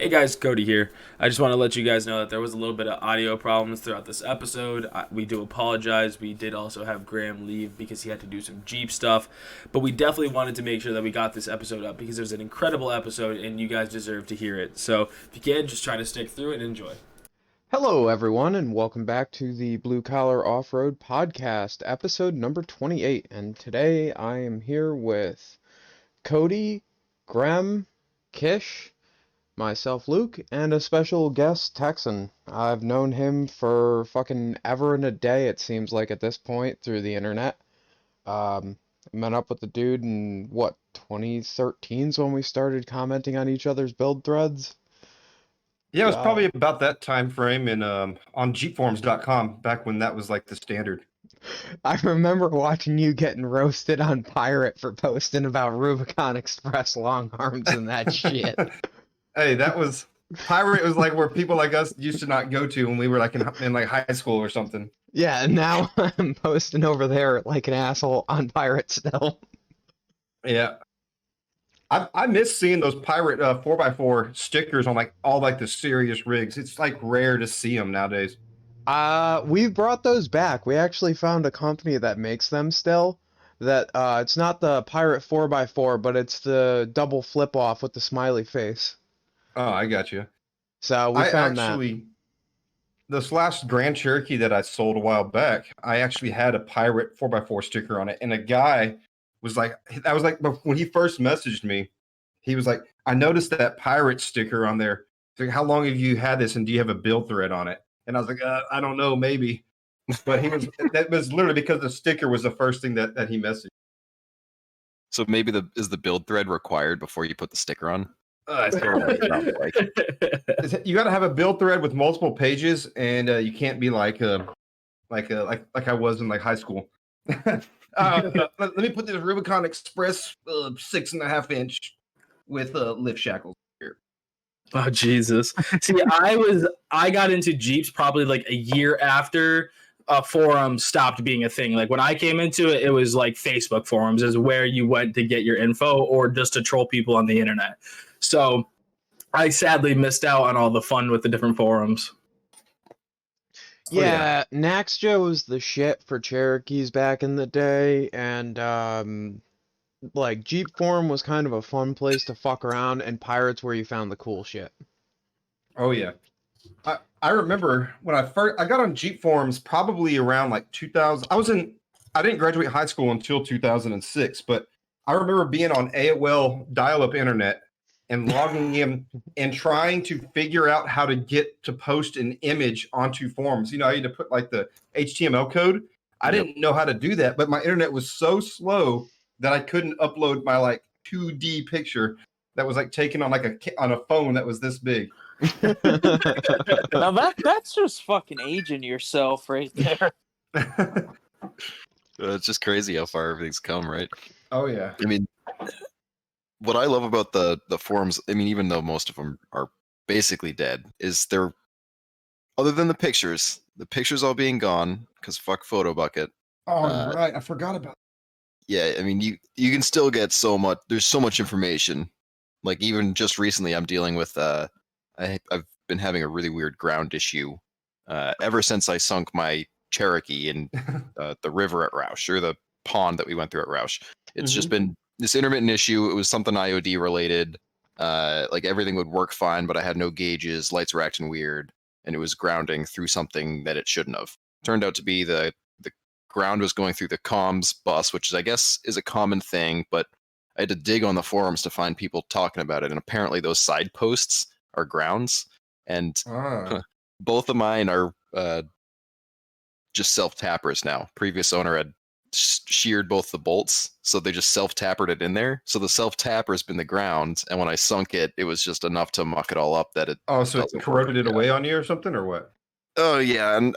Hey guys, Cody here. I just want to let you guys know that there was a little bit of audio problems throughout this episode. We do apologize. We did also have Graham leave because he had to do some Jeep stuff. But we definitely wanted to make sure that we got this episode up because it was an incredible episode and you guys deserve to hear it. So if you can, just try to stick through it and enjoy. Hello, everyone, and welcome back to the Blue Collar Off-Road Podcast, episode number 28. And today I am here with Cody, Graham, Kish, myself, Luke, and a special guest, Texsun. I've known him for fucking ever and a day, it seems like at this point, through the internet. Met up with the dude in, 2013's when we started commenting on each other's build threads? Yeah, it was probably about that time frame in on jeepforums.com back when that was like the standard. I remember watching you getting roasted on Pirate for posting about Rubicon Express long arms and that shit. Hey, that was Pirate was like where people like us used to not go to when we were like in like high school or something. Yeah, and now I'm posting over there like an asshole on Pirate still. Yeah. I miss seeing those Pirate 4x4 stickers on like all like the serious rigs. It's like rare to see them nowadays. We've brought those back. We actually found a company that makes them still. That it's not the Pirate 4x4, but it's the double flip off with the smiley face. Oh, I got you. So we found that. This last Grand Cherokee that I sold a while back, I actually had a Pirate 4x4 sticker on it, and a guy was like, when he first messaged me, he was like, I noticed that Pirate sticker on there. He's like, how long have you had this, and do you have a build thread on it? And I was like, I don't know, maybe. But that was literally because the sticker was the first thing that he messaged. So maybe is the build thread required before you put the sticker on? You got to have a build thread with multiple pages, and you can't be like I was in like high school. Let me put this Rubicon Express 6.5 inch with lift shackles here. Oh Jesus! See, I got into Jeeps probably like a year after forums stopped being a thing. Like when I came into it, it was like Facebook forums is where you went to get your info or just to troll people on the internet. So I sadly missed out on all the fun with the different forums. Yeah, Naxja was the shit for Cherokees back in the day, and like Jeep Forum was kind of a fun place to fuck around, and Pirate's where you found the cool shit. Oh yeah, I remember when I got on Jeep Forums probably around like 2000. I didn't graduate high school until 2006, but I remember being on AOL dial-up internet and logging in and trying to figure out how to get to post an image onto forums. You know, I had to put like the HTML code. I didn't know how to do that, but my internet was so slow that I couldn't upload my like 2D picture that was like taken on on a phone that was this big. Now that's just fucking aging yourself right there. It's just crazy how far everything's come, right? Oh yeah. I mean, what I love about the forums, I mean, even though most of them are basically dead, is they're, other than the pictures all being gone because fuck Photo Bucket. Oh right, I forgot about. Yeah, I mean, you can still get so much. There's so much information. Like even just recently, I'm dealing with I've been having a really weird ground issue ever since I sunk my Cherokee in the river at Roush, or the pond that we went through at Roush. It's just been this intermittent issue. It was something IOD related. Like everything would work fine, but I had no gauges. Lights were acting weird, and it was grounding through something that it shouldn't have. Turned out to be the ground was going through the comms bus, which is, I guess, is a common thing, but I had to dig on the forums to find people talking about it, and apparently those side posts are grounds, and both of mine are just self-tappers now. Previous owner had sheared both the bolts, so they just self-tappered it in there. So the self-tapper's been the ground, and when I sunk it, it was just enough to muck it all up that it... Oh, so it corroded it away on you or something, or what? Oh, yeah, and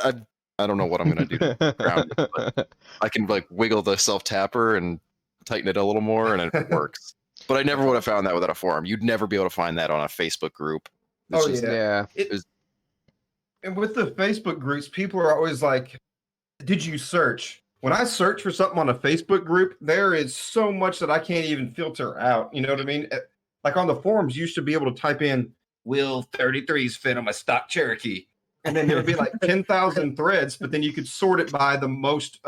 I don't know what I'm going to do to ground it, but I can like wiggle the self-tapper and tighten it a little more, and it works. But I never would have found that without a forum. You'd never be able to find that on a Facebook group. Yeah. And with the Facebook groups, people are always like, did you search? When I search for something on a Facebook group, there is so much that I can't even filter out. You know what I mean? Like on the forums, you used to be able to type in will 33s fit on my stock Cherokee? And then there would be like 10,000 threads, but then you could sort it by the most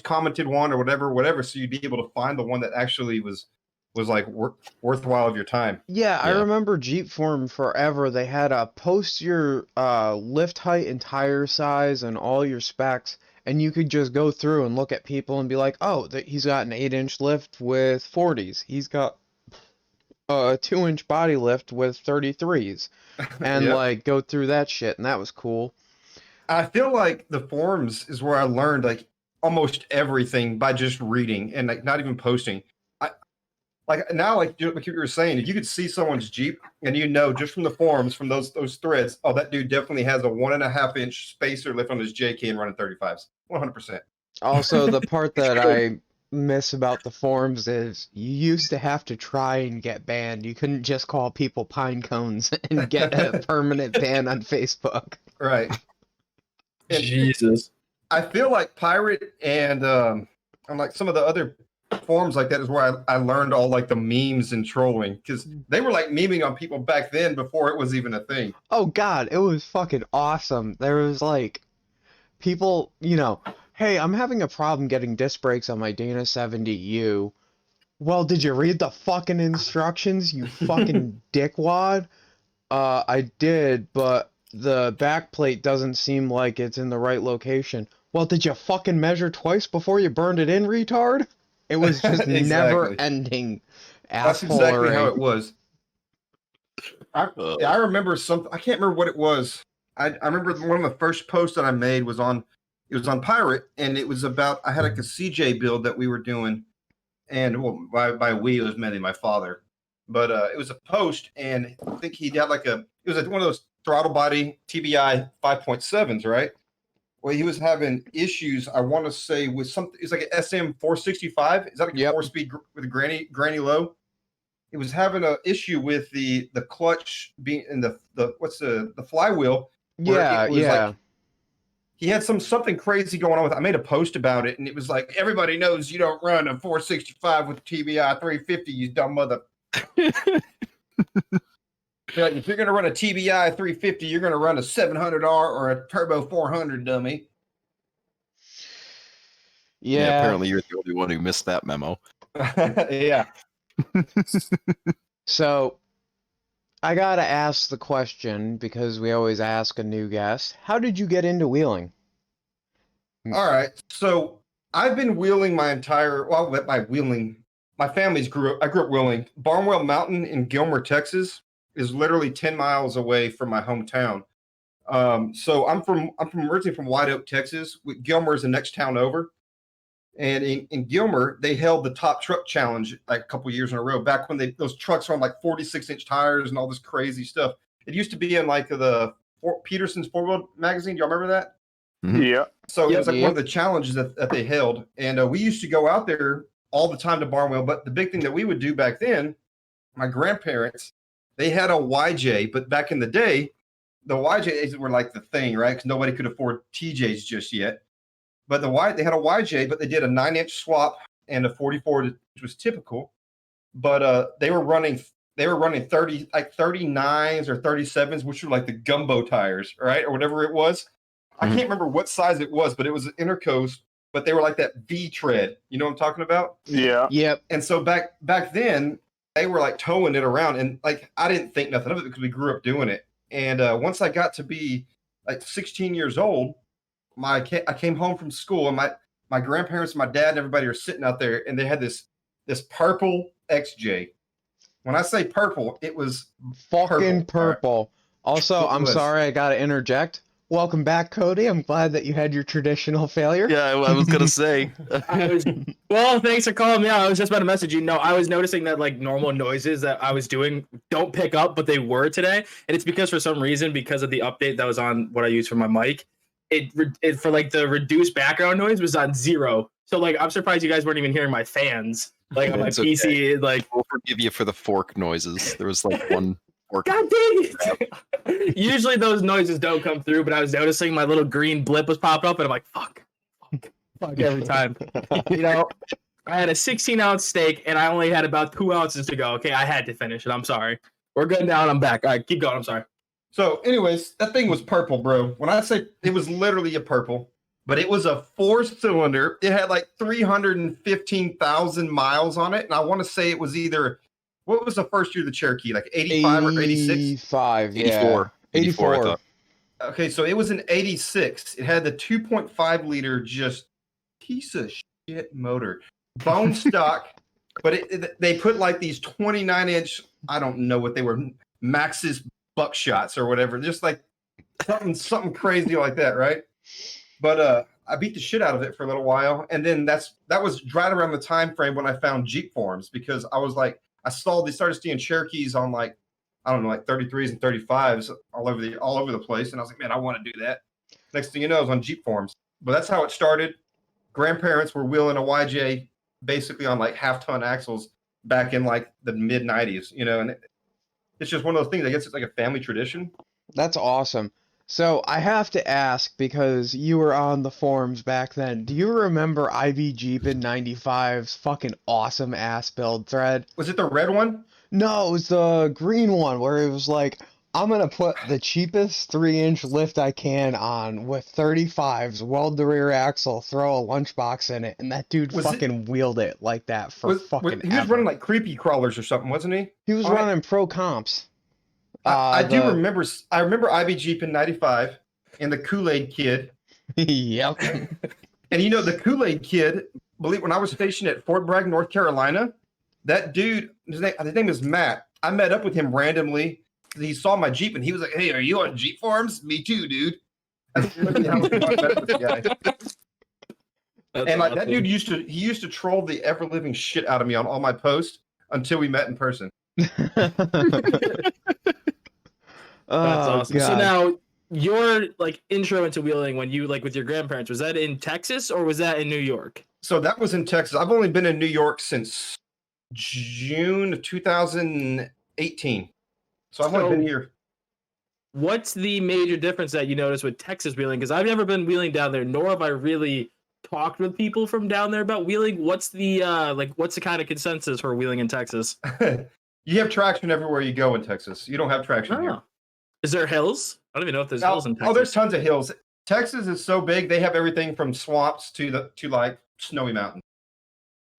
commented one or whatever. So you'd be able to find the one that actually was like worthwhile of your time. Yeah, I remember Jeep Forum forever. They had a post your lift height and tire size and all your specs, and you could just go through and look at people and be like, oh, he's got an 8-inch lift with 40s. He's got a 2-inch body lift with 33s. And like go through that shit, and that was cool. I feel like the forums is where I learned like almost everything by just reading and like not even posting. Like now, like you were saying, if you could see someone's Jeep and you know just from the forums, from those threads, oh, that dude definitely has a 1.5-inch spacer lift on his JK and running 35s, 100%. Also, the part that I miss about the forums is you used to have to try and get banned. You couldn't just call people pine cones and get a permanent ban on Facebook. Right. And Jesus. I feel like Pirate and like some of the other forums like that is where I learned all like the memes and trolling, because they were like memeing on people back then before it was even a thing. Oh God, it was fucking awesome. There was like people, hey, I'm having a problem getting disc brakes on my Dana 70U. Well, did you read the fucking instructions, you fucking dickwad? I did, but the backplate doesn't seem like it's in the right location. Well, did you fucking measure twice before you burned it in, retard? It was just Exactly. never-ending assholery. That's exactly how it was. I remember something. I can't remember what it was. I remember one of the first posts that I made was on Pirate, and it was about, I had like a CJ build that we were doing, and well, by we, it was mainly my father, but it was a post, and I think he had like it was like one of those throttle body TBI 5.7s, right? Well, he was having issues, I want to say, with something. It's like an SM 465. Is that like a 4-speed with a granny low? It was having an issue with the clutch being in the flywheel. Yeah, like, he had something crazy going on with it. I made a post about it, and it was like, everybody knows you don't run a 465 with TBI 350, you dumb mother. Like, if you're going to run a TBI 350, you're going to run a 700R or a Turbo 400, dummy. Yeah. Apparently you're the only one who missed that memo. Yeah. So, I gotta ask the question, because we always ask a new guest, how did you get into wheeling? All right. So, I've been wheeling my family's I grew up wheeling. Barnwell Mountain in Gilmer, Texas is literally 10 miles away from my hometown. So I'm originally from White Oak, Texas. Gilmer is the next town over. And in Gilmer, they held the top truck challenge like a couple years in a row, back when those trucks were on like 46-inch tires and all this crazy stuff. It used to be in like the Peterson's 4-Wheel magazine. Do y'all remember that? Mm-hmm. Yeah. So it was like one of the challenges that they held. And we used to go out there all the time to Barnwell. But the big thing that we would do back then, my grandparents, they had a YJ, but back in the day, the YJs were like the thing, right? Because nobody could afford TJs just yet. But they had a YJ, but they did a 9-inch swap and a 44, which was typical. But they were running 39s or 37s, which were like the gumbo tires, right? Or whatever it was. I can't remember what size it was, but it was an intercoast, but they were like that V tread. You know what I'm talking about? Yeah. Yep. And so back then, they were like towing it around, and like I didn't think nothing of it because we grew up doing it. And once I got to be like 16 years old, I came home from school, and my grandparents, my dad, and everybody are sitting out there, and they had this purple XJ. When I say purple, it was fucking purple. Also, I'm sorry, I gotta interject. Welcome back, Cody. I'm glad that you had your traditional failure. Yeah, I was gonna say. Well, thanks for calling me out. I was just about to message you. No, I was noticing that like normal noises that I was doing don't pick up, but they were today, and it's because for some reason, because of the update that was on what I use for my mic, it for like the reduced background noise was on 0. So like I'm surprised you guys weren't even hearing my fans like on my PC. Okay. Like we'll forgive you for the fork noises. There was like one. God dang it! Usually those noises don't come through, but I was noticing my little green blip was popping up, and I'm like, fuck every time. I had a 16-ounce steak, and I only had about 2 ounces to go. Okay, I had to finish it. I'm sorry. We're good now, and I'm back. All right, keep going. I'm sorry. So, anyways, that thing was purple, bro. When I say it was literally a purple, but it was a 4-cylinder. It had like 315,000 miles on it, and I want to say it was either what was the first year of the Cherokee, like 85 or 86? 85, yeah. 84. 84, I thought. Okay, so it was an 86. It had the 2.5 liter, just piece of shit motor, bone stock. But they put like these 29-inch, I don't know what they were, Maxis buckshots or whatever, just like something crazy like that, right? But I beat the shit out of it for a little while, and then that was right around the time frame when I found Jeep forums, because I was like, they started seeing Cherokees on like, I don't know, like 33s and 35s all over the place, and I was like, man, I want to do that. Next thing you know, I was on Jeep forums. But that's how it started. Grandparents were wheeling a YJ basically on like half-ton axles back in like the mid 90s, and it's just one of those things. I guess it's like a family tradition. That's awesome. So I have to ask, because you were on the forums back then, do you remember Ivy Jeep in 95's fucking awesome ass build thread? Was it the red one? No, it was the green one where it was like, I'm gonna put the cheapest 3-inch lift I can on with 35s, weld the rear axle, throw a lunchbox in it, and that dude wheeled it like that for fucking He was running like creepy crawlers or something, wasn't he? He was running pro comps. I do remember. I remember Ivy Jeep in 95 and the Kool-Aid Kid. Yep. And the Kool-Aid Kid, when I was stationed at Fort Bragg, North Carolina, that dude, his name is Matt. I met up with him randomly. He saw my Jeep and he was like, "Hey, are you on Jeep forums?" Me too, dude. That's literally how I met with the guy. And like that dude used to troll the ever living shit out of me on all my posts until we met in person. That's awesome. God. So now your like intro into wheeling when you like with your grandparents, was that in Texas or was that in New York? So that was in Texas. I've only been in New York since June of 2018. So I've only been here. What's the major difference that you notice with Texas wheeling? Because I've never been wheeling down there, nor have I really talked with people from down there about wheeling. What's the what's the kind of consensus for wheeling in Texas? You have traction everywhere you go in Texas. You don't have traction here. Is there hills? I don't even know if there's hills in Texas. Oh, there's tons of hills. Texas is so big; they have everything from swamps to like snowy mountains.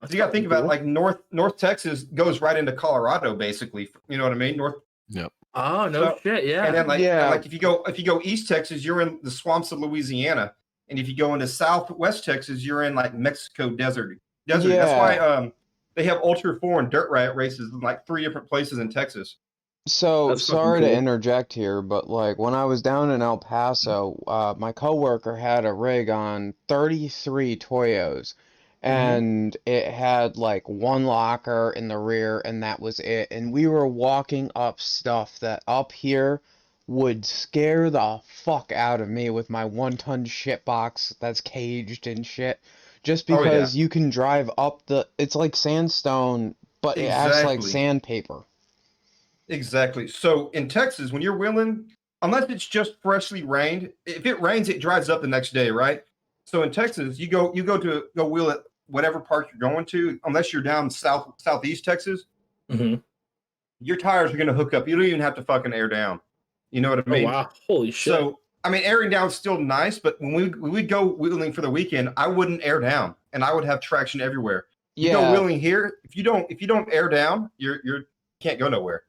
So you got to think about it, like North Texas goes right into Colorado, basically. You know what I mean? Yep. Oh no shit! Yeah. And then like if you go East Texas, you're in the swamps of Louisiana, and if you go into Southwest Texas, you're in like Mexico desert. Yeah. That's why they have Ultra 4 and dirt riot races in like 3 different places in Texas. So That's sorry fucking to cool. interject here, but like when I was down in El Paso, my coworker had a rig on 33 Toyos, and it had like one locker in the rear, and that was it. And we were walking up stuff that up here would scare the fuck out of me with my 1-ton shit box that's caged and shit. Just because you can drive up it's like sandstone, but it acts like sandpaper. Exactly. So in Texas, when you're wheeling, unless it's just freshly rained, if it rains, it dries up the next day, right? So in Texas, you go wheel at whatever park you're going to, unless you're down southeast Texas, your tires are going to hook up. You don't even have to fucking air down. You know what I mean? Oh, wow. Holy shit. So, I mean, airing down is still nice, but when we'd go wheeling for the weekend, I wouldn't air down, and I would have traction everywhere. You go wheeling here, if you don't air down, you can't go nowhere.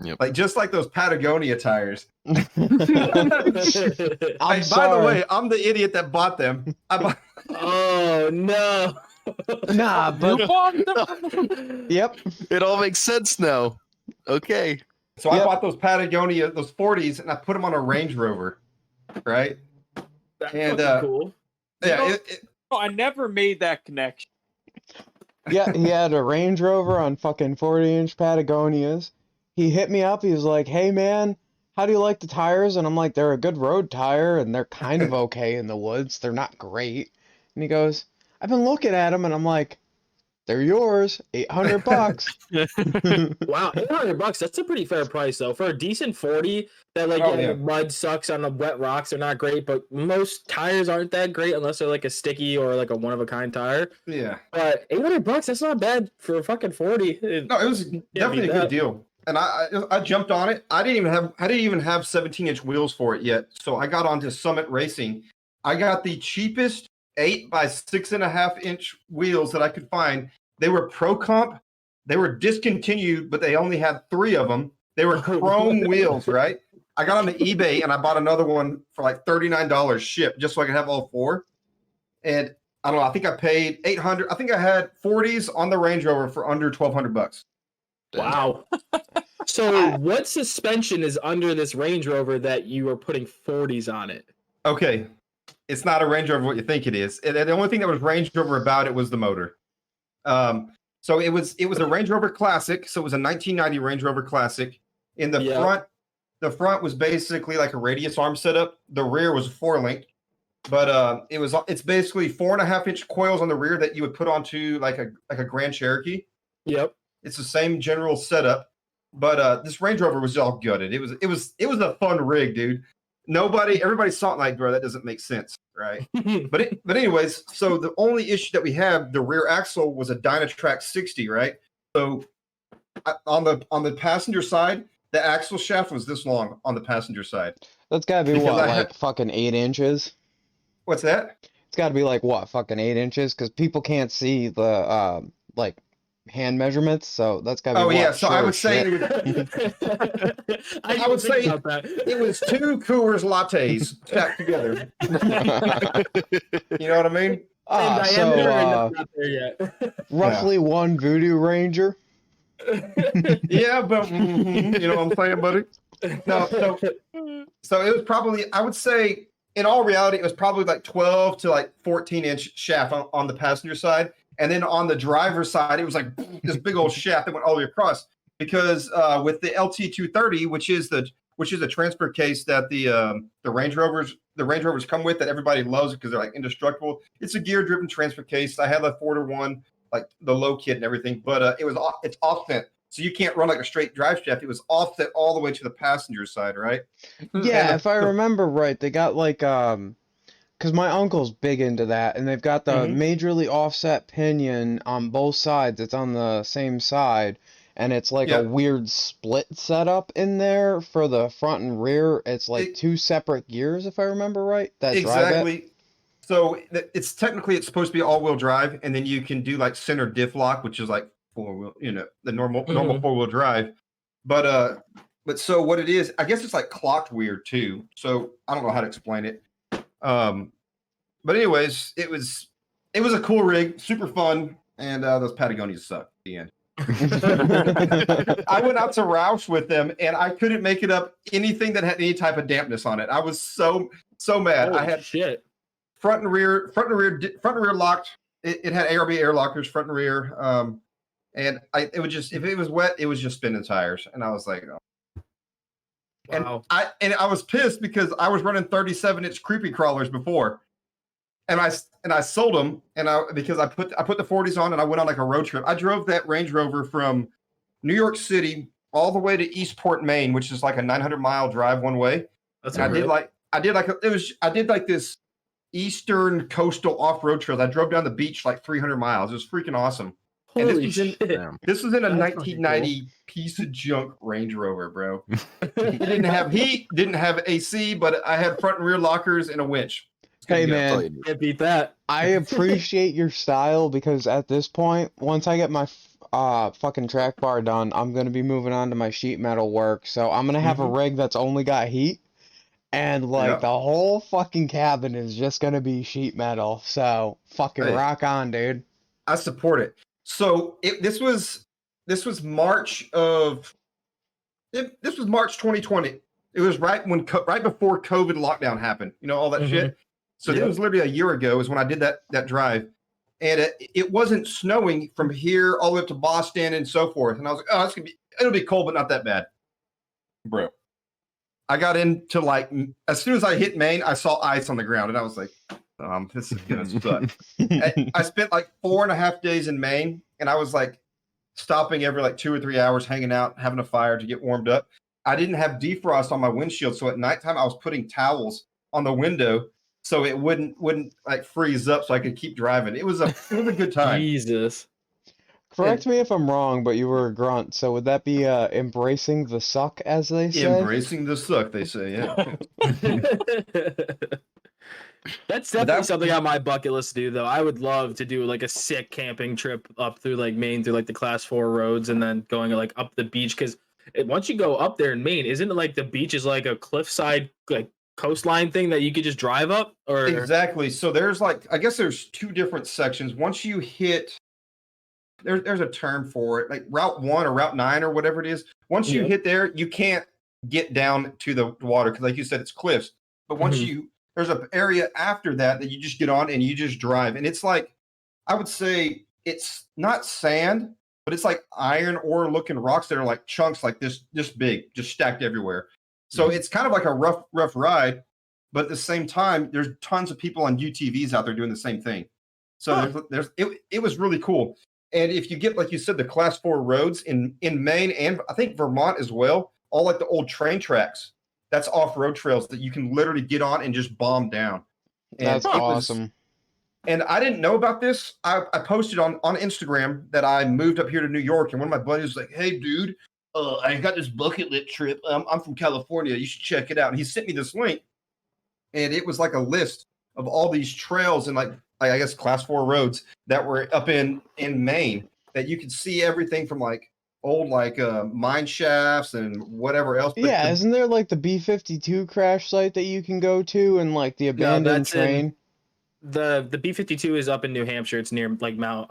Yep. Like just like those Patagonia tires. I'm By the way, I'm the idiot that bought them. Oh no. Nah, but yep. It all makes sense now. Okay. So I bought those Patagonia, those 40s, and I put them on a Range Rover, right? That's cool. Yeah, I never made that connection. Yeah, he had a Range Rover on fucking 40-inch Patagonias. He hit me up. He was like, "Hey man, how do you like the tires?" And I'm like, "They're a good road tire, and they're kind of okay in the woods. They're not great." And he goes, "I've been looking at them," and I'm like, "They're yours, $800." Wow, $800. That's a pretty fair price though for a decent 40. That mud sucks on the wet rocks. They're not great, but most tires aren't that great unless they're like a sticky or like a one of a kind tire. Yeah, but $800. That's not bad for a fucking 40. No, it was definitely a good deal. and I jumped on it. I didn't even have 17-inch wheels for it yet. So I got onto Summit Racing. I got the cheapest 8 by 6.5-inch wheels that I could find. They were Pro Comp. They were discontinued, but they only had 3 of them. They were chrome wheels, right? I got on the eBay and I bought another one for like $39 shipped just so I could have all 4. And I don't know. I think I paid $800. I think I had 40s on the Range Rover for under $1,200. Wow. So what suspension is under this Range Rover that you are putting 40s on it? Okay. It's not a Range Rover what you think it is. The only thing that was Range Rover about it was the motor. So it was a Range Rover Classic. So it was a 1990 Range Rover Classic. In the the front was basically like a radius arm setup. The rear was 4-link. But it's basically 4.5-inch coils on the rear that you would put onto like a Grand Cherokee. Yep. It's the same general setup, but this Range Rover was all gutted. It was a fun rig, dude. Everybody saw it like, bro, that doesn't make sense, right? but anyways, so the only issue that we have, the rear axle was a Dynatrac 60, right? So on the passenger side, the axle shaft was this long on the passenger side. That's gotta be what, fucking 8 inches? What's that? It's gotta be like what, fucking 8 inches? Because people can't see the like hand measurements, so that's gotta be yeah. So I would say it was 2 Coors lattes stacked together. You know what I mean? Not there yet. Roughly 1 Voodoo Ranger. Yeah, but you know what I'm saying, buddy? No, so it was probably, I would say, in all reality, it was probably like 12 to like 14-inch shaft on the passenger side. And then on the driver's side, it was like this big old shaft that went all the way across. Because with the LT230, which is the transfer case that the Range Rovers come with, that everybody loves because they're like indestructible. It's a gear-driven transfer case. I had a 4-to-1, like the low kit and everything, but it's offset, so you can't run like a straight drive shaft. It was offset all the way to the passenger side, right? Yeah, if I remember right, they got like because my uncle's big into that, and they've got the majorly offset pinion on both sides. It's on the same side, and it's like a weird split setup in there for the front and rear. It's like 2 separate gears, if I remember right. That exactly. Drive it. So it's supposed to be all-wheel drive, and then you can do like center diff lock, which is like 4-wheel, the normal 4-wheel drive. But so what it is, I guess it's like clocked weird too. So I don't know how to explain it. But anyways, it was a cool rig, super fun, and those Patagonias suck at the end. I went out to Roush with them, and I couldn't make it up anything that had any type of dampness on it. I was so mad. Holy I had shit. front and rear locked. It had ARB air lockers, front and rear. And it would just, if it was wet, it was just spinning tires, and I was like, oh. Wow. And I was pissed because I was running 37-inch creepy crawlers before, and I sold them, because I put the 40s on, and I went on like a road trip. I drove that Range Rover from New York City all the way to Eastport, Maine, which is like a 900-mile drive one way. I did like this eastern coastal off-road trail. I drove down the beach like 300 miles. It was freaking awesome. Holy shit. This was in a 1990 piece of junk Range Rover, bro. It didn't have heat, didn't have AC, but I had front and rear lockers and a winch. Hey, man. Can't beat that. I appreciate your style, because at this point, once I get my fucking track bar done, I'm going to be moving on to my sheet metal work. So I'm going to have a rig that's only got heat. And like the whole fucking cabin is just going to be sheet metal. So fucking rock on, dude. I support it. So this was March 2020. It was right before COVID lockdown happened. All that shit. So it was literally a year ago is when I did that drive, and it wasn't snowing from here all the way up to Boston and so forth. And I was like, it'll be cold, but not that bad, bro. I got into as soon as I hit Maine, I saw ice on the ground, and I was like, this is gonna suck. I spent like 4.5 days in Maine, and I was like stopping every like 2 or 3 hours, hanging out, having a fire to get warmed up. I didn't have defrost on my windshield, so at nighttime I was putting towels on the window so it wouldn't like freeze up, so I could keep driving. It was a good time. Jesus. Correct me if I'm wrong, but you were a grunt, so would that be embracing the suck, as they say? Embracing the suck, they say. Yeah. That's But definitely that- something on my bucket list to do, though. I would love to do like a sick camping trip up through like Maine through like the class 4 roads and then going like up the beach. Because once you go up there in Maine, isn't it like the beach is like a cliffside like coastline thing that you could just drive up? Or Exactly. So there's like, I guess there's two different sections. Once you hit, there's a term for it, like Route 1 or Route 9 or whatever it is. Once you Yep. hit there, you can't get down to the water because, like you said, it's cliffs. But once there's an area after that that you just get on and you just drive. And it's like, I would say it's not sand, but it's like iron ore looking rocks that are like chunks like this big, just stacked everywhere. So it's kind of like a rough ride, but at the same time, there's tons of people on UTVs out there doing the same thing. So it was really cool. And if you get, like you said, the class 4 roads in Maine and I think Vermont as well, all like the old train tracks, that's off-road trails that you can literally get on and just bomb down. And That's awesome. And I didn't know about this. I posted on Instagram that I moved up here to New York, and one of my buddies was like, "Hey, dude, I got this bucket list trip. I'm from California. You should check it out." And he sent me this link, and it was like a list of all these trails and like I guess class 4 roads that were up in Maine that you could see everything from like old like mine shafts and whatever else. But Yeah, isn't there like the B-52 crash site that you can go to and like the abandoned train? The B-52 is up in New Hampshire. It's near like Mount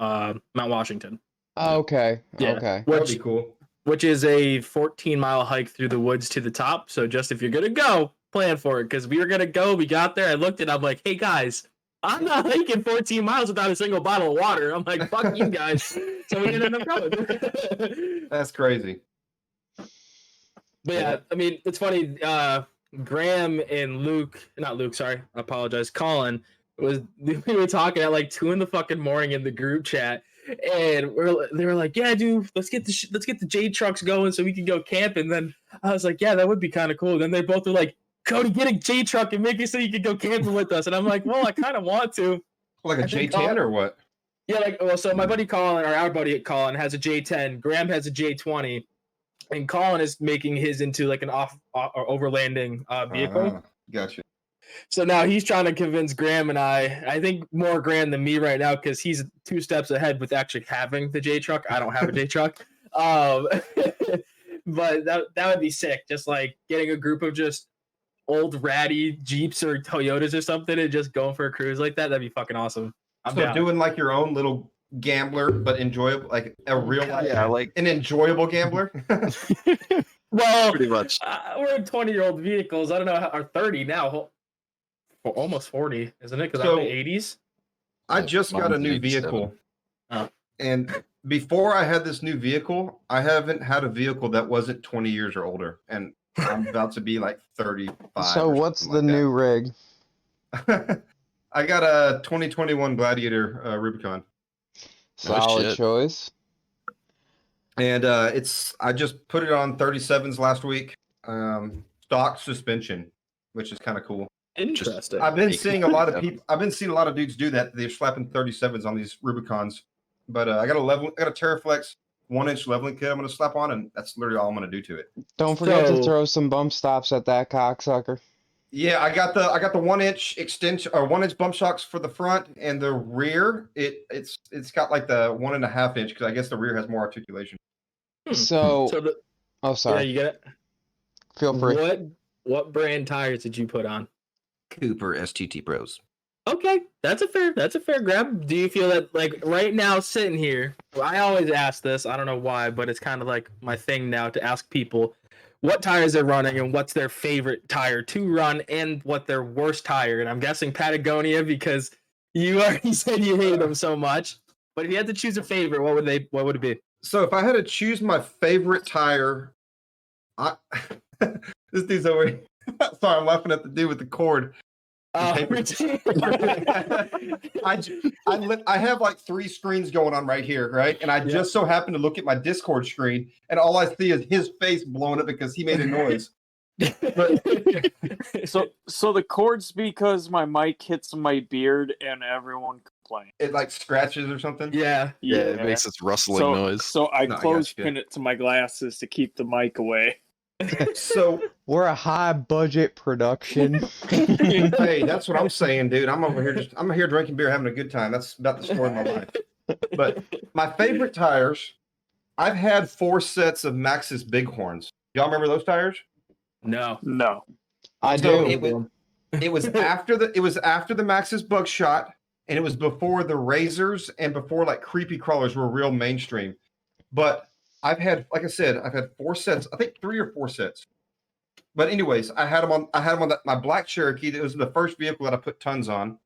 Washington. Oh, okay. Yeah. Okay. That'd be cool. Which is a 14-mile hike through the woods to the top. So just if you're gonna go, plan for it, because we were gonna go. We got there. I looked and I'm like, hey guys, I'm not hiking 14 miles without a single bottle of water. I'm like, fuck you guys. So we ended up going. That's crazy. But yeah, I mean, it's funny. Graham and Colin we were talking at like 2 a.m. in the group chat, and they were like, yeah, dude, let's get the J trucks going so we can go camp. And then I was like, yeah, that would be kind of cool. And then they both were like, Cody, get a J truck and make it so you can go camping with us. And I'm like, well, I kind of want to. Like a J10 or what? Yeah, like, well, so my buddy Colin, or our buddy Colin, has a J10. Graham has a J20, and Colin is making his into like an overlanding vehicle. Gotcha. So now he's trying to convince Graham and I think more Graham than me right now, because he's 2 steps ahead with actually having the J truck. I don't have a J truck. But that would be sick. Just like getting a group of just old ratty Jeeps or Toyotas or something and just going for a cruise like that. That'd be fucking awesome. I'm so down. Doing like your own little gambler, but enjoyable, like a real life, like an enjoyable gambler. Well, pretty much. We're in 20-year-old vehicles. I don't know, or 30 now. Almost 40, isn't it? Because So- I'm in the 80s. I just got a Mine's new 87. vehicle. Oh. And before I had this new vehicle, I haven't had a vehicle that wasn't 20 years or older. And I'm about to be like 35. So or what's the something new rig? like that. I got a 2021 Gladiator Rubicon. Solid shit. choice. And I just put it on 37s last week. Stock suspension, which is kind of cool. Interesting. I've been seeing a lot of people. I've been seeing a lot of dudes do that. They're slapping 37s on these Rubicons. But I got a Terraflex 1-inch leveling kit I'm going to slap on, and that's literally all I'm going to do to it. Don't forget to So- throw some bump stops at that cocksucker. Yeah, I got the 1-inch extension or 1-inch bump shocks for the front, and the rear. It's got like the 1.5-inch because I guess the rear has more articulation. So, So oh yeah, sorry. you get it. Feel free. What brand tires did you put on? Cooper STT Pros. Okay, that's a fair grab. Do you feel that like right now sitting here? I always ask this. I don't know why, but it's kind of like my thing now to ask people what tires they're running and what's their favorite tire to run and what their worst tire. And I'm guessing Patagonia because you already said you hate them so much. But if you had to choose a favorite, what would it be? So if I had to choose my favorite tire, this dude's over here. Sorry, I'm laughing at the dude with the cord. I have like 3 screens going on right here, right? And I just so happen to look at my Discord screen, and all I see is his face blowing up because he made a noise. So the cord's because my mic hits my beard and everyone playing. It like scratches or something. Yeah. Yeah, it makes this rustling noise. So I No, I clothespin gotcha. it to my glasses to keep the mic away. So We're a high budget production. hey, that's what I'm saying, dude. I'm here drinking beer, having a good time. That's about the story of my life. But my favorite tires, I've had 4 sets of Maxxis Bighorns. Y'all remember those tires? No. No. I So do. it was after the Maxxis Buckshot, and it was before the Razors and before like creepy crawlers were real mainstream. But I've had, like I said, I've had 4 sets. I think 3 or 4 sets. But anyways, I had them on my black Cherokee. That was the first vehicle that I put tons on,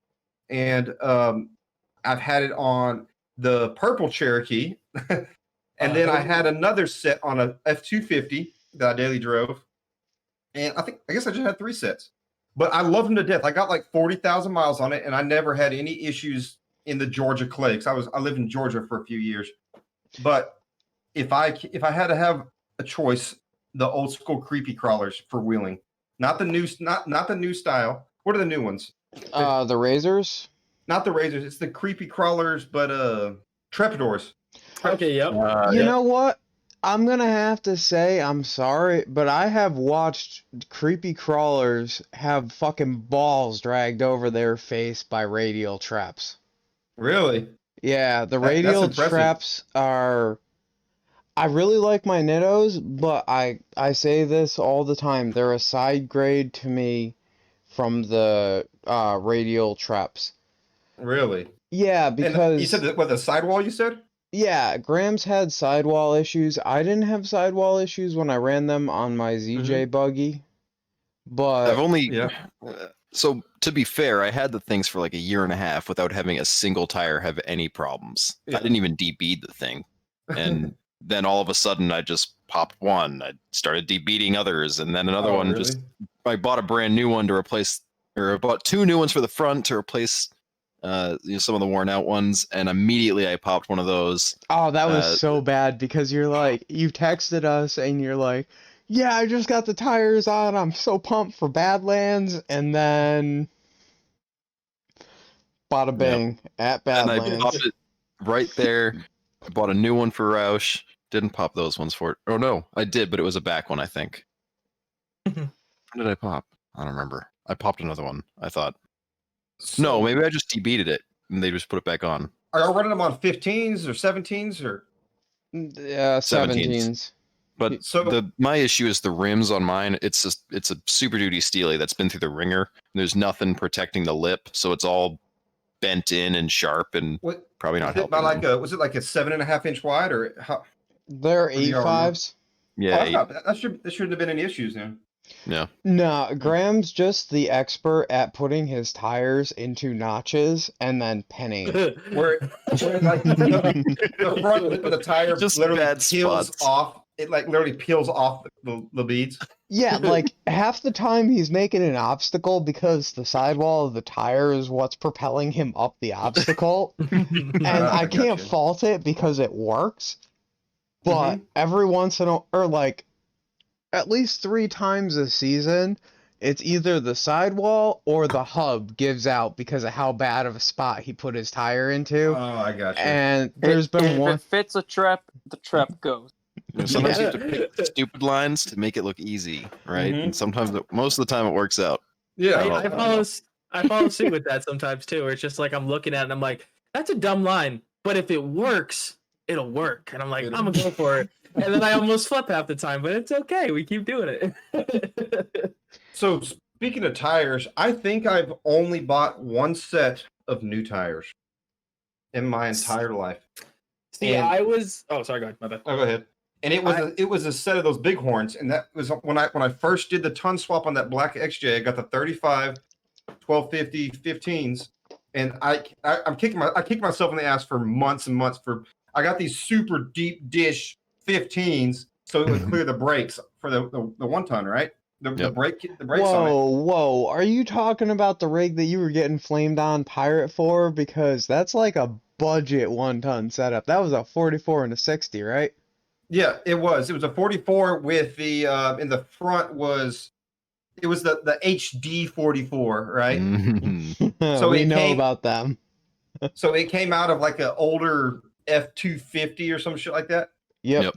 and I've had it on the purple Cherokee, and then I had another set on a F-250 that I daily drove, and I guess I just had 3 sets. But I love them to death. I got like 40,000 miles on it, and I never had any issues in the Georgia clay because I lived in Georgia for a few years. But if I had to have a choice, the old school creepy crawlers for wheeling, not the new style. What are the new ones? The Razors. Not the Razors. It's the creepy crawlers, but Trepidors. Okay, yep. You know what? I'm gonna have to say I'm sorry, but I have watched creepy crawlers have fucking balls dragged over their face by radial traps. Really? Yeah, the That's radial impressive. traps are. I really like my Nittos, but I say this all the time. They're a side grade to me from the radial traps. Really? Yeah, And because you said the sidewall. You said? yeah, Graham's had sidewall issues. I didn't have sidewall issues when I ran them on my ZJ buggy, but I've only Yeah. So to be fair, I had the things for like a year and a half without having a single tire have any problems. Yeah. I didn't even debead the thing, and then all of a sudden I just popped one. I started debeading others, and then another Oh, one. really? Just I bought a brand new one to replace, or I bought 2 new ones for the front to replace some of the worn out ones, and immediately I popped one of those. oh, that was so bad because you're like, you texted us and you're like, yeah, I just got the tires on. I'm so pumped for Badlands, and then bada bing at And I Badlands. popped it right there. I bought a new one for Roush. Didn't pop those ones for it. Oh no, I did, but it was a back one, I think. When did I pop? I don't remember. I popped another one, I thought. No, maybe I just debeaded it and they just put it back on. Are y'all running them on 15s or 17s or? 17s. But So- my issue is the rims on mine. It's a Super Duty Steely that's been through the ringer. There's nothing protecting the lip, so it's all bent in and sharp and What? probably not Is it by helping. like was it like a 7.5 inch wide or how? They're do y'all 8.5s. Yeah, That shouldn't have been any issues then. yeah. No, Graham's just the expert at putting his tires into notches and then penning. Where like the front lip of the tire Just literally bad peels spots. off. It like literally peels off the beads. Yeah, like half the time he's making an obstacle because the sidewall of the tire is what's propelling him up the obstacle. And I can't gotcha. fault it because it works. But every once in a or like at least 3 times a season, it's either the sidewall or the hub gives out because of how bad of a spot he put his tire into. Oh, I got you. And there's been If one. it fits a trap, the trap goes. Sometimes you have to pick the stupid lines to make it look easy, right? And sometimes, most of the time, it works out. Yeah. I follow suit with that sometimes too, where it's just like I'm looking at it and I'm like, that's a dumb line, but if it works, it'll work. And I'm like, I'm gonna go for it. And then I almost flip half the time, but it's okay. We keep doing it. So speaking of tires, I think I've only bought 1 set of new tires in my entire life. See, And- oh, sorry, go ahead. My bad. Oh, go ahead. And it was a set of those Bighorns, and that was when I first did the ton swap on that black XJ. I got the 35, 1250, 15s, and I kicked myself in the ass for months and months. I got these super deep dish 15s, so it would clear the brakes for the 1 ton, right? The brakes on it. Whoa. Are you talking about the rig that you were getting flamed on Pirate for? Because that's like a budget 1-ton setup. That was a 44 and a 60, right? Yeah, it was. It was a 44 with the in the front was it was the HD 44, right? Mhm. So we it know came- about them. So it came out of like an older F-250 or some shit like that. Yep.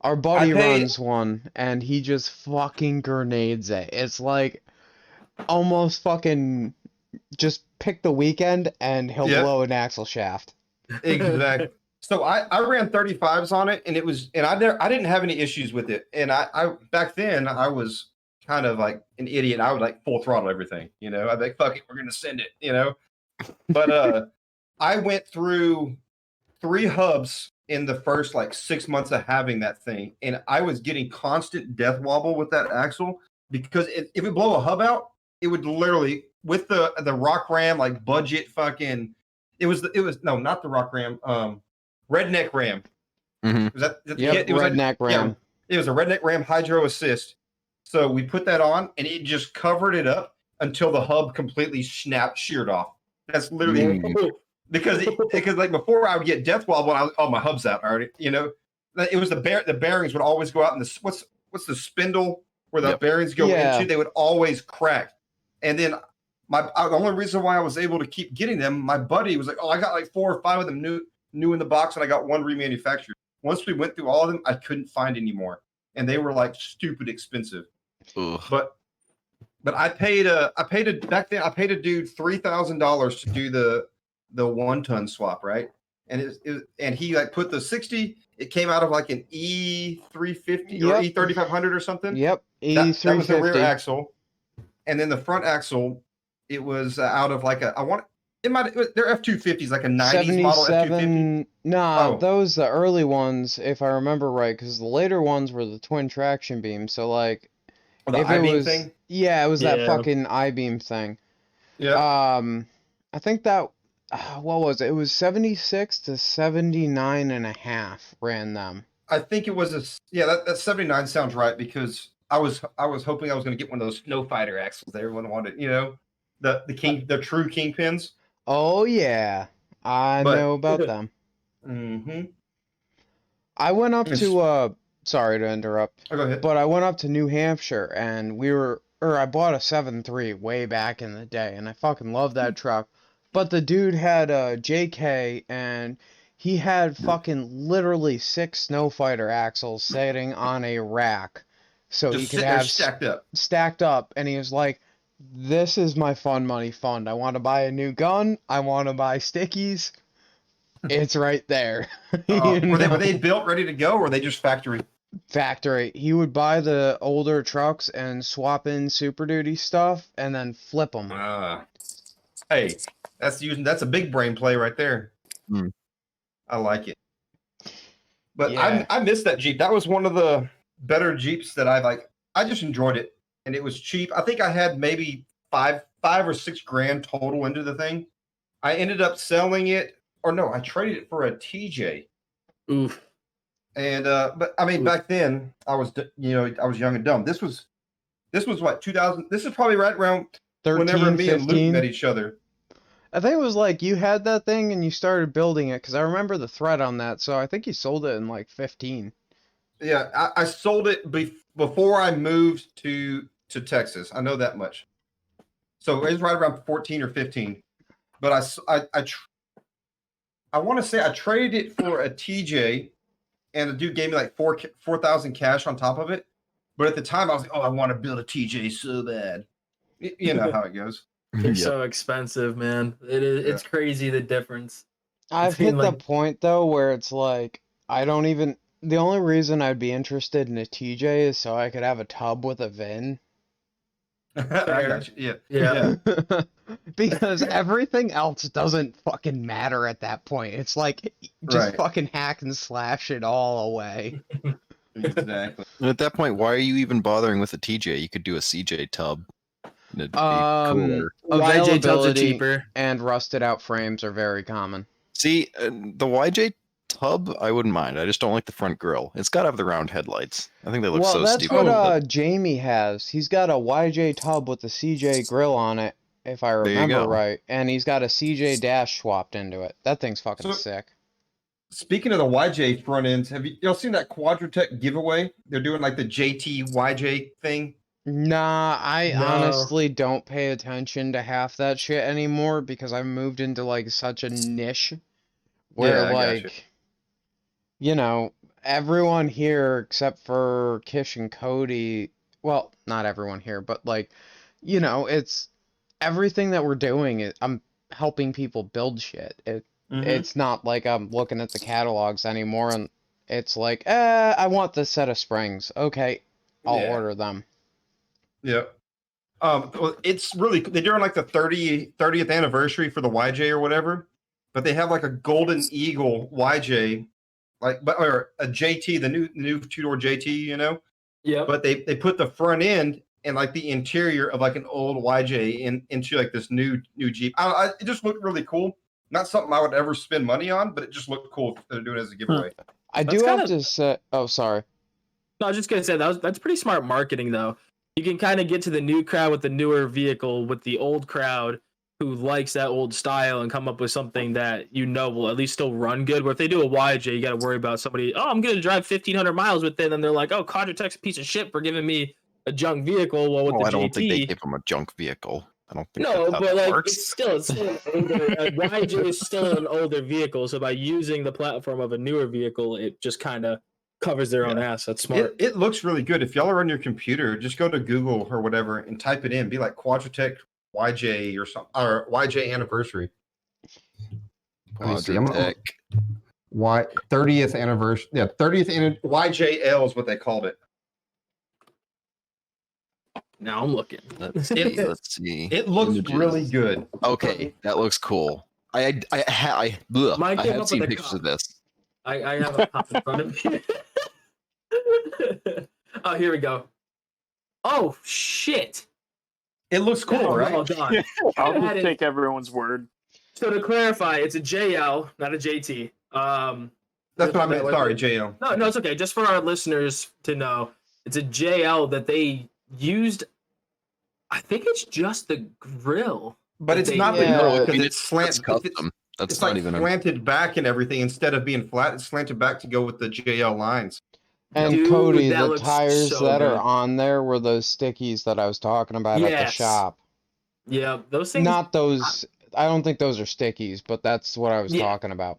Our buddy I paid- runs one, and he just fucking grenades it. It's like almost fucking just pick the weekend, and he'll Yeah. blow an axle shaft. Exactly. So I ran 35s on it, and it was, and I didn't have any issues with it. And I back then I was kind of like an idiot. I would like full throttle everything, you know. I'd be like, fuck it, we're gonna send it, you know. But I went through 3 hubs in the first like 6 months of having that thing, and I was getting constant death wobble with that axle because if it blow a hub out, it would literally with the rock ram like budget fucking. It was no, not the rock ram. Redneck ram. Mhm. Was that Yep, it was redneck ram. Yeah, it was a redneck ram hydro assist. So we put that on, and it just covered it up until the hub completely sheared off. That's literally because like before I would get death wobble, and my hub's out already. You know, it was the bearings would always go out, and what's the spindle where the bearings go into? They would always crack, and then the only reason why I was able to keep getting them, my buddy was like, "Oh, I got like 4 or 5 of them new in the box, and I got 1 remanufactured." Once we went through all of them, I couldn't find any more, and they were like stupid expensive. Ugh. But I paid a back then I paid a dude $3,000 to do the 1-ton swap, right? And and he like put the 60. It came out of like an E350 or E3500 or something. Yep, E350. That was the rear E350. axle, and then the front axle. It was out of like their F-250s, like a 90s model F-250. 77. Nah, those the early ones, if I remember right, because the later ones were the twin traction beam. So like, Or the if it I-beam was, thing. yeah, it was that Yeah. fucking I-beam thing. Yeah. I think that what was it? It was 76 to 79 and a half ran them. I think it was that 79 sounds right because I was hoping I was going to get one of those snow fighter axles that everyone wanted, you know, the true kingpins. Oh yeah, I know about them. Mm-hmm. I went up to sorry to interrupt. Oh, go ahead. But I went up to New Hampshire and I bought a 7.3 way back in the day, and I fucking love that truck. But the dude had a JK, and he had fucking literally 6 snow fighter axles sitting on a rack, so he could have stacked up. And he was like, "This is my fun money fund. I want to buy a new gun. I want to buy stickies. It's right there." Were they built ready to go, or were they just factory? Factory. He would buy the older trucks and swap in Super Duty stuff and then flip them. Hey, that's a big brain play right there. I like it. But Yeah. I missed that Jeep. That was one of the better Jeeps that I just enjoyed it, and it was cheap. I think I had maybe five or 6 grand total into the thing. I ended up selling it, or no, I traded it for a TJ. Oof. And but I mean, back then I was young and dumb. This was what 2000. This is probably right around 13, whenever me 15. and Luke met each other. I think it was like you had that thing and you started building it because I remember the thread on that. So I think you sold it in like 15. Yeah, I sold it before I moved to Texas. I know that much. So it was right around 14 or 15. But I want to say I traded it for a TJ, and the dude gave me like 4,000 cash on top of it. But at the time, I was like, "Oh, I want to build a TJ so bad." You know how it goes. They're so expensive, man. It's crazy the difference. I've hit the point though where it's like the only reason I'd be interested in a TJ is so I could have a tub with a VIN. I got you. Yeah. Because everything else doesn't fucking matter at that point. It's like just fucking hack and slash it all away. Exactly. And at that point, why are you even bothering with a TJ? You could do a CJ tub. It'd be cooler. YJ tubs are cheaper, and rusted out frames are very common. See, the YJ tub, I wouldn't mind. I just don't like the front grille. It's got to have the round headlights. I think they look so stupid. Well, that's what Jamie has. He's got a YJ tub with the CJ grill on it, if I remember right, and he's got a CJ dash swapped into it. That thing's fucking sick. Speaking of the YJ front ends, have y'all seen that Quadratech giveaway? They're doing like the JT YJ thing. Nah, I No. honestly don't pay attention to half that shit anymore because I moved into like such a niche where Yeah, I got you. like, you know, everyone here except for Kish and Cody, well, not everyone here, but like, it's everything that we're doing I'm helping people build shit. It's not like I'm looking at the catalogs anymore and it's like, I want this set of springs. Okay, I'll Yeah. order them. Yep. Well, it's really they're doing like the 30th anniversary for the YJ or whatever, but they have like a Golden Eagle YJ, or a JT, the new two-door JT, Yep. But they put the front end and like the interior of like an old YJ into like this new Jeep. It just looked really cool. Not something I would ever spend money on, but it just looked cool if they're doing it as a giveaway. I That's do have kinda- to say, oh, sorry. No, I was just gonna say that's pretty smart marketing though. You can kind of get to the new crowd with the newer vehicle with the old crowd who likes that old style and come up with something that will at least still run good. Where if they do a YJ, you got to worry about somebody. Oh, I'm gonna drive 1,500 miles with it, and they're like, oh, Quadratec's a piece of shit for giving me a junk vehicle. Well, with the I don't think they JT, gave him a junk vehicle. I don't think no, that's how but that like works. it's still an older a YJ is still an older vehicle. So by using the platform of a newer vehicle, it just kind of covers their own ass. That's smart. It looks really good. If y'all are on your computer, just go to Google or whatever and type it in. Be like Quadratec YJ or something, or YJ anniversary. Let me see. I'm gonna, Quadratec. 30th anniversary. Yeah, 30th YJL is what they called it. Now I'm looking. Let's see. It looks Images. really good. Okay, that looks cool. I Mine came have up seen with a pictures of this. I have a pop in front of me. Oh, here we go. Oh shit! It looks cool, right? Well done. I'll That just is- take everyone's word. So to clarify, it's a JL, not a JT. That's what I meant. Sorry, JL. No, it's okay. Just for our listeners to know, it's a JL that they used. I think it's just the grill. But it's They- not the Yeah, grill I because mean, it's that's slant. custom. That's It's not like even a slanted back and everything. Instead of being flat, it's slanted back to go with the JL lines. And Dude, Cody, that the looks tires so that good. are on there were those stickies that I was talking about at the Yes. shop. Yeah, those things. Not those. I don't think those are stickies, but that's what I was Yeah. talking about.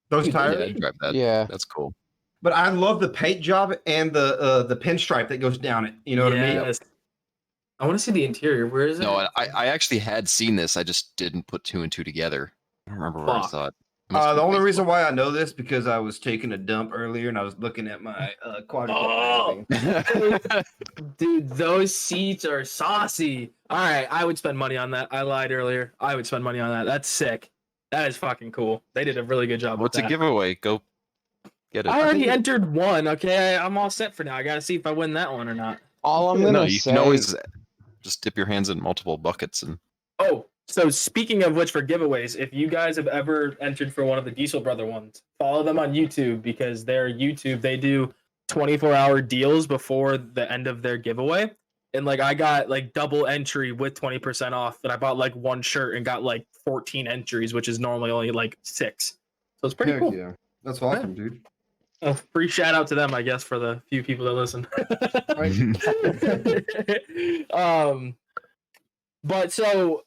Those Dude, tires. yeah, drive that. Yeah. That's cool. But I love the paint job and the pinstripe that goes down it. You know what I mean? Yes. I want to see the interior. Where is it? No, I actually had seen this. I just didn't put two and two together. I don't remember where I Fuck. saw it. It must The be only Facebook. reason why I know this because I was taking a dump earlier and I was looking at my Oh. Dude, those seats are saucy. All right, I would spend money on that. I lied earlier. I would spend money on that. That's sick. That is fucking cool. They did a really good job What's with a that. giveaway? Go get it. I already entered one. Okay, I'm all set for now. I gotta see if I win that one or not. All I'm gonna No, you say. can always just dip your hands in multiple buckets and Oh, so speaking of which, for giveaways, if you guys have ever entered for one of the Diesel Brother ones, follow them on YouTube because their YouTube, they do 24-hour deals before the end of their giveaway. And like I got like double entry with 20% off, and I bought like one shirt and got like 14 entries, which is normally only like 6. So it's pretty Heck cool. yeah. That's awesome, dude. A free shout out to them, I guess, for the few people that listen. But so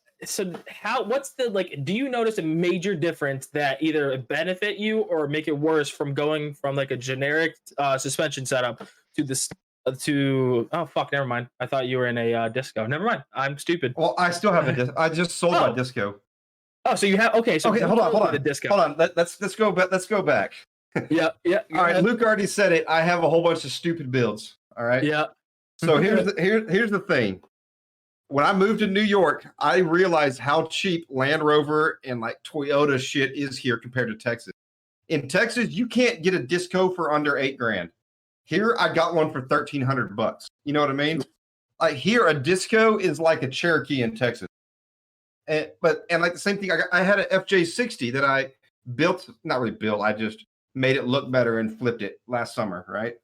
what's the, like, do you notice a major difference that either benefit you or make it worse from going from like a generic suspension setup to this oh fuck, never mind. I thought you were in a disco. Never mind. I'm stupid. Well, I still have a I just sold my disco. Oh, so you have, okay, so Okay, you hold on. the disco. Hold on. Let's go back. Let's go back. Yeah. All right, Luke already said it. I have a whole bunch of stupid builds. All right. Yeah. So here's the thing. When I moved to New York, I realized how cheap Land Rover and like Toyota shit is here compared to Texas. In Texas, you can't get a disco for under $8,000. Here, I got one for $1,300. You know what I mean? Like here, a disco is like a Cherokee in Texas. And like the same thing, I had an FJ60 that I built, not really built. I just made it look better and flipped it last summer, right?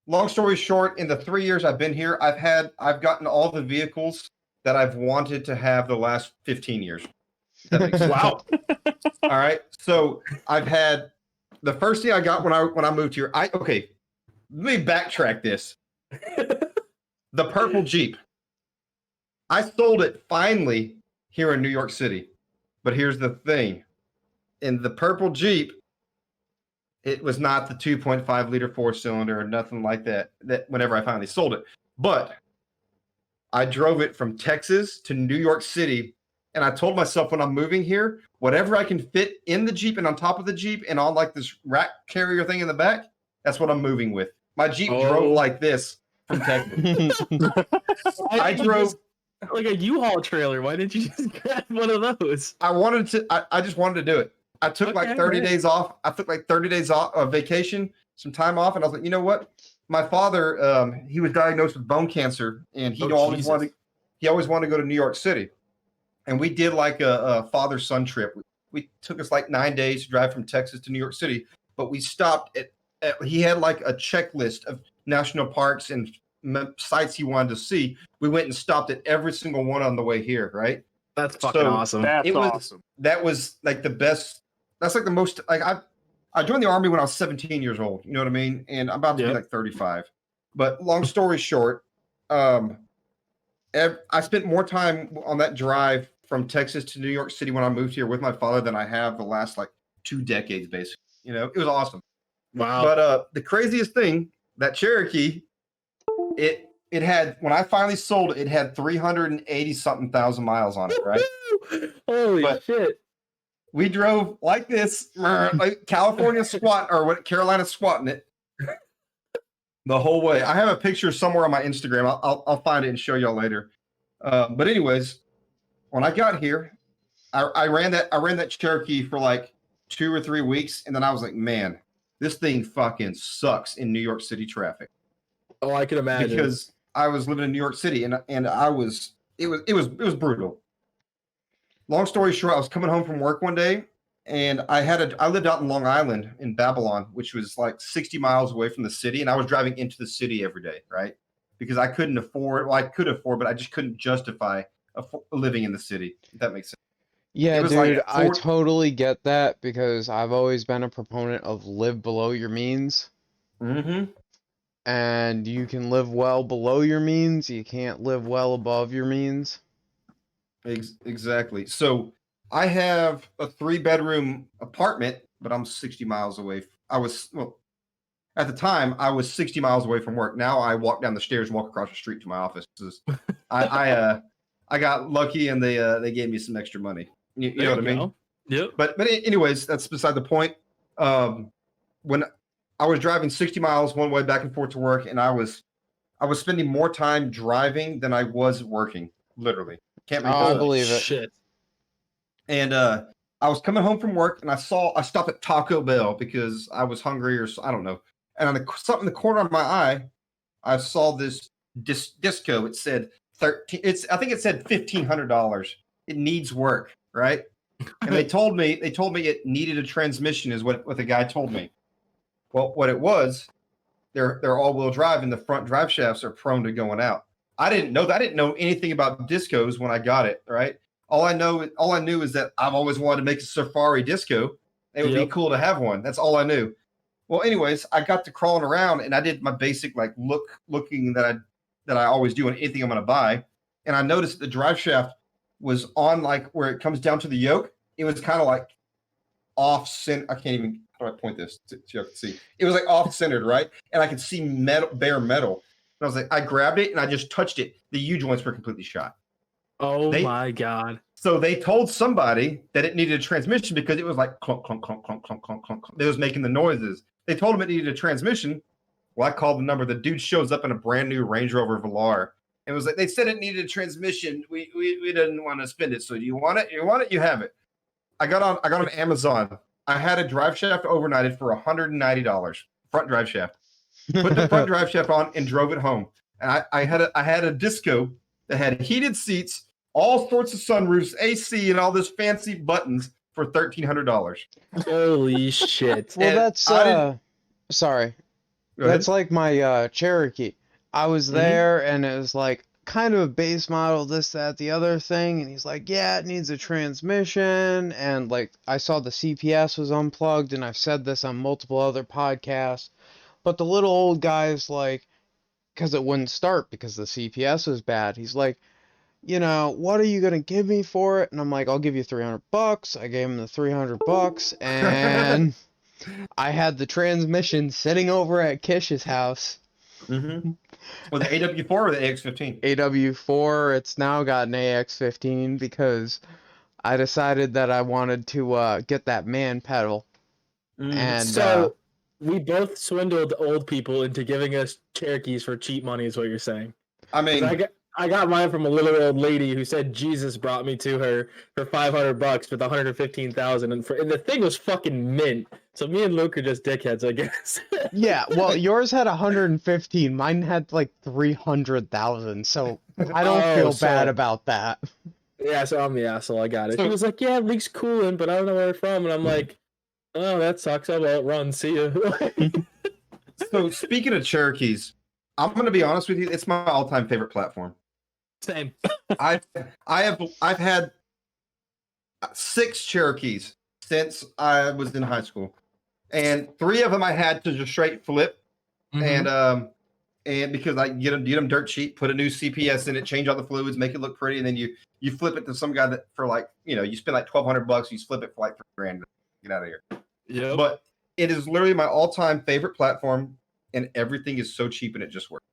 Long story short, in the 3 years I've been here, I've gotten all the vehicles that I've wanted to have the last 15 years. That makes sense. Wow. All right. So I've had the first thing I got when I moved here. Let me backtrack this. The purple Jeep. I sold it finally here in New York City. But here's the thing. In the purple Jeep, it was not the 2.5 liter 4-cylinder or nothing like that whenever I finally sold it. But I drove it from Texas to New York City. And I told myself when I'm moving here, whatever I can fit in the Jeep and on top of the Jeep and on like this rack carrier thing in the back, that's what I'm moving with. My Jeep drove like this from Texas. I drove like a U-Haul trailer. Why didn't you just grab one of those? I just wanted to do it. I took like 30 days off. I took like 30 days off of vacation, some time off. And I was like, you know what? My father, he was diagnosed with bone cancer and he always wanted to go to New York City. And we did like a father-son trip. We took us like 9 days to drive from Texas to New York City, but we stopped he had like a checklist of national parks and sites he wanted to see. We went and stopped at every single one on the way here, right? That's fucking awesome. That's awesome. That was like the best. That's like the most. Like I joined the Army when I was 17 years old. You know what I mean? And I'm about to be like 35. But long story short, I spent more time on that drive from Texas to New York City when I moved here with my father than I have the last like 2 decades, basically. You know, it was awesome. Wow. But the craziest thing, that Cherokee, it had, when I finally sold it, it had 380 something thousand miles on it, right? Holy shit. We drove like this, like California squat or what Carolina squatting it the whole way. I have a picture somewhere on my Instagram. I'll find it and show y'all later. But anyways, when I got here, I ran that Cherokee for like 2 or 3 weeks, and then I was like, man, this thing fucking sucks in New York City traffic. Oh, I can imagine. Because I was living in New York City, and it was brutal. Long story short, I was coming home from work one day, and I lived out in Long Island in Babylon, which was like 60 miles away from the city, and I was driving into the city every day, right? Because I couldn't afford, well, I could afford, but I just couldn't justify living in the city, if that makes sense. Yeah, dude, like I totally get that because I've always been a proponent of live below your means. Mm-hmm. And you can live well below your means. You can't live well above your means. Exactly. So I have a 3-bedroom apartment, but I'm 60 miles away. At the time, I was 60 miles away from work. Now I walk down the stairs, walk across the street to my office. I got lucky and they gave me some extra money. You know what I mean? Yep. But anyways, that's beside the point. When I was driving 60 miles one way back and forth to work, and I was spending more time driving than I was working. Literally, can't make I believe it. Shit. And I was coming home from work, and I stopped at Taco Bell because I was hungry, or I don't know. And on something in the corner of my eye, I saw this disco. It said I think it said $1,500. It needs work, right? And they told me it needed a transmission, is what the guy told me. Well, what it was, they're all-wheel drive, and the front drive shafts are prone to going out. I didn't know that. I didn't know anything about discos when I got it, right? All I knew is that I've always wanted to make a Safari disco. It would be cool to have one. That's all I knew. Well, anyways, I got to crawling around, and I did my basic like looking that I always do on anything I'm going to buy, and I noticed the drive shaft was on like where it comes down to the yoke. It was kind of like off center. I can't even how do I point this so you can see. It was like off centered, right? And I could see bare metal. And I was like, I grabbed it and I just touched it. The U joints were completely shot. Oh my God. So they told somebody that it needed a transmission because it was like clunk, clunk, clunk, clunk, clunk, clunk, clunk. It was making the noises. They told him it needed a transmission. Well, I called the number. The dude shows up in a brand new Range Rover Velar. And was like, they said it needed a transmission. We didn't want to spend it. So do you want it? You want it? You have it. I got on Amazon. I had a drive shaft overnighted for $190. Front drive shaft. Put the front drive shaft on and drove it home. And I had a disco that had heated seats, all sorts of sunroofs, AC, and all this fancy buttons for $1,300. Holy shit! Well, And that's sorry. Go That's ahead. like my Cherokee. I was there and it was like kind of a base model, this, that, the other thing, and he's like, yeah, it needs a transmission, and like I saw the CPS was unplugged, and I've said this on multiple other podcasts, but the little old guy's like, because it wouldn't start because the CPS was bad. He's like, what are you gonna give me for it? And I'm like, I'll give you $300. I gave him the $300, and I had the transmission sitting over at Kish's house. Mm-hmm. Well, the AW4 or the AX15? AW4. It's now got an AX15 because I decided that I wanted to get that man pedal. And so we both swindled old people into giving us Cherokees for cheap money, is what you're saying. I mean, I got mine from a little old lady who said Jesus brought me to her for $500 with 115,000, and the thing was fucking mint. So me and Luke are just dickheads, I guess. yeah, well, yours had 115, mine had like 300,000, so I don't feel bad about that. Yeah, so I'm the asshole. I got it. She was like, "Yeah, it leaks coolant, but I don't know where it's from," and I'm like, "Oh, that sucks. I'll let it run. See ya." So speaking of Cherokees, I'm gonna be honest with you. It's my all-time favorite platform. Same. I've had 6 Cherokees since I was in high school, and 3 of them I had to just straight flip, and because I get them dirt cheap, put a new CPS in it, change all the fluids, make it look pretty, and then you flip it to some guy that for like you spend like $1,200, you flip it for like $3,000. Get out of here. Yeah. But it is literally my all-time favorite platform, and everything is so cheap and it just works.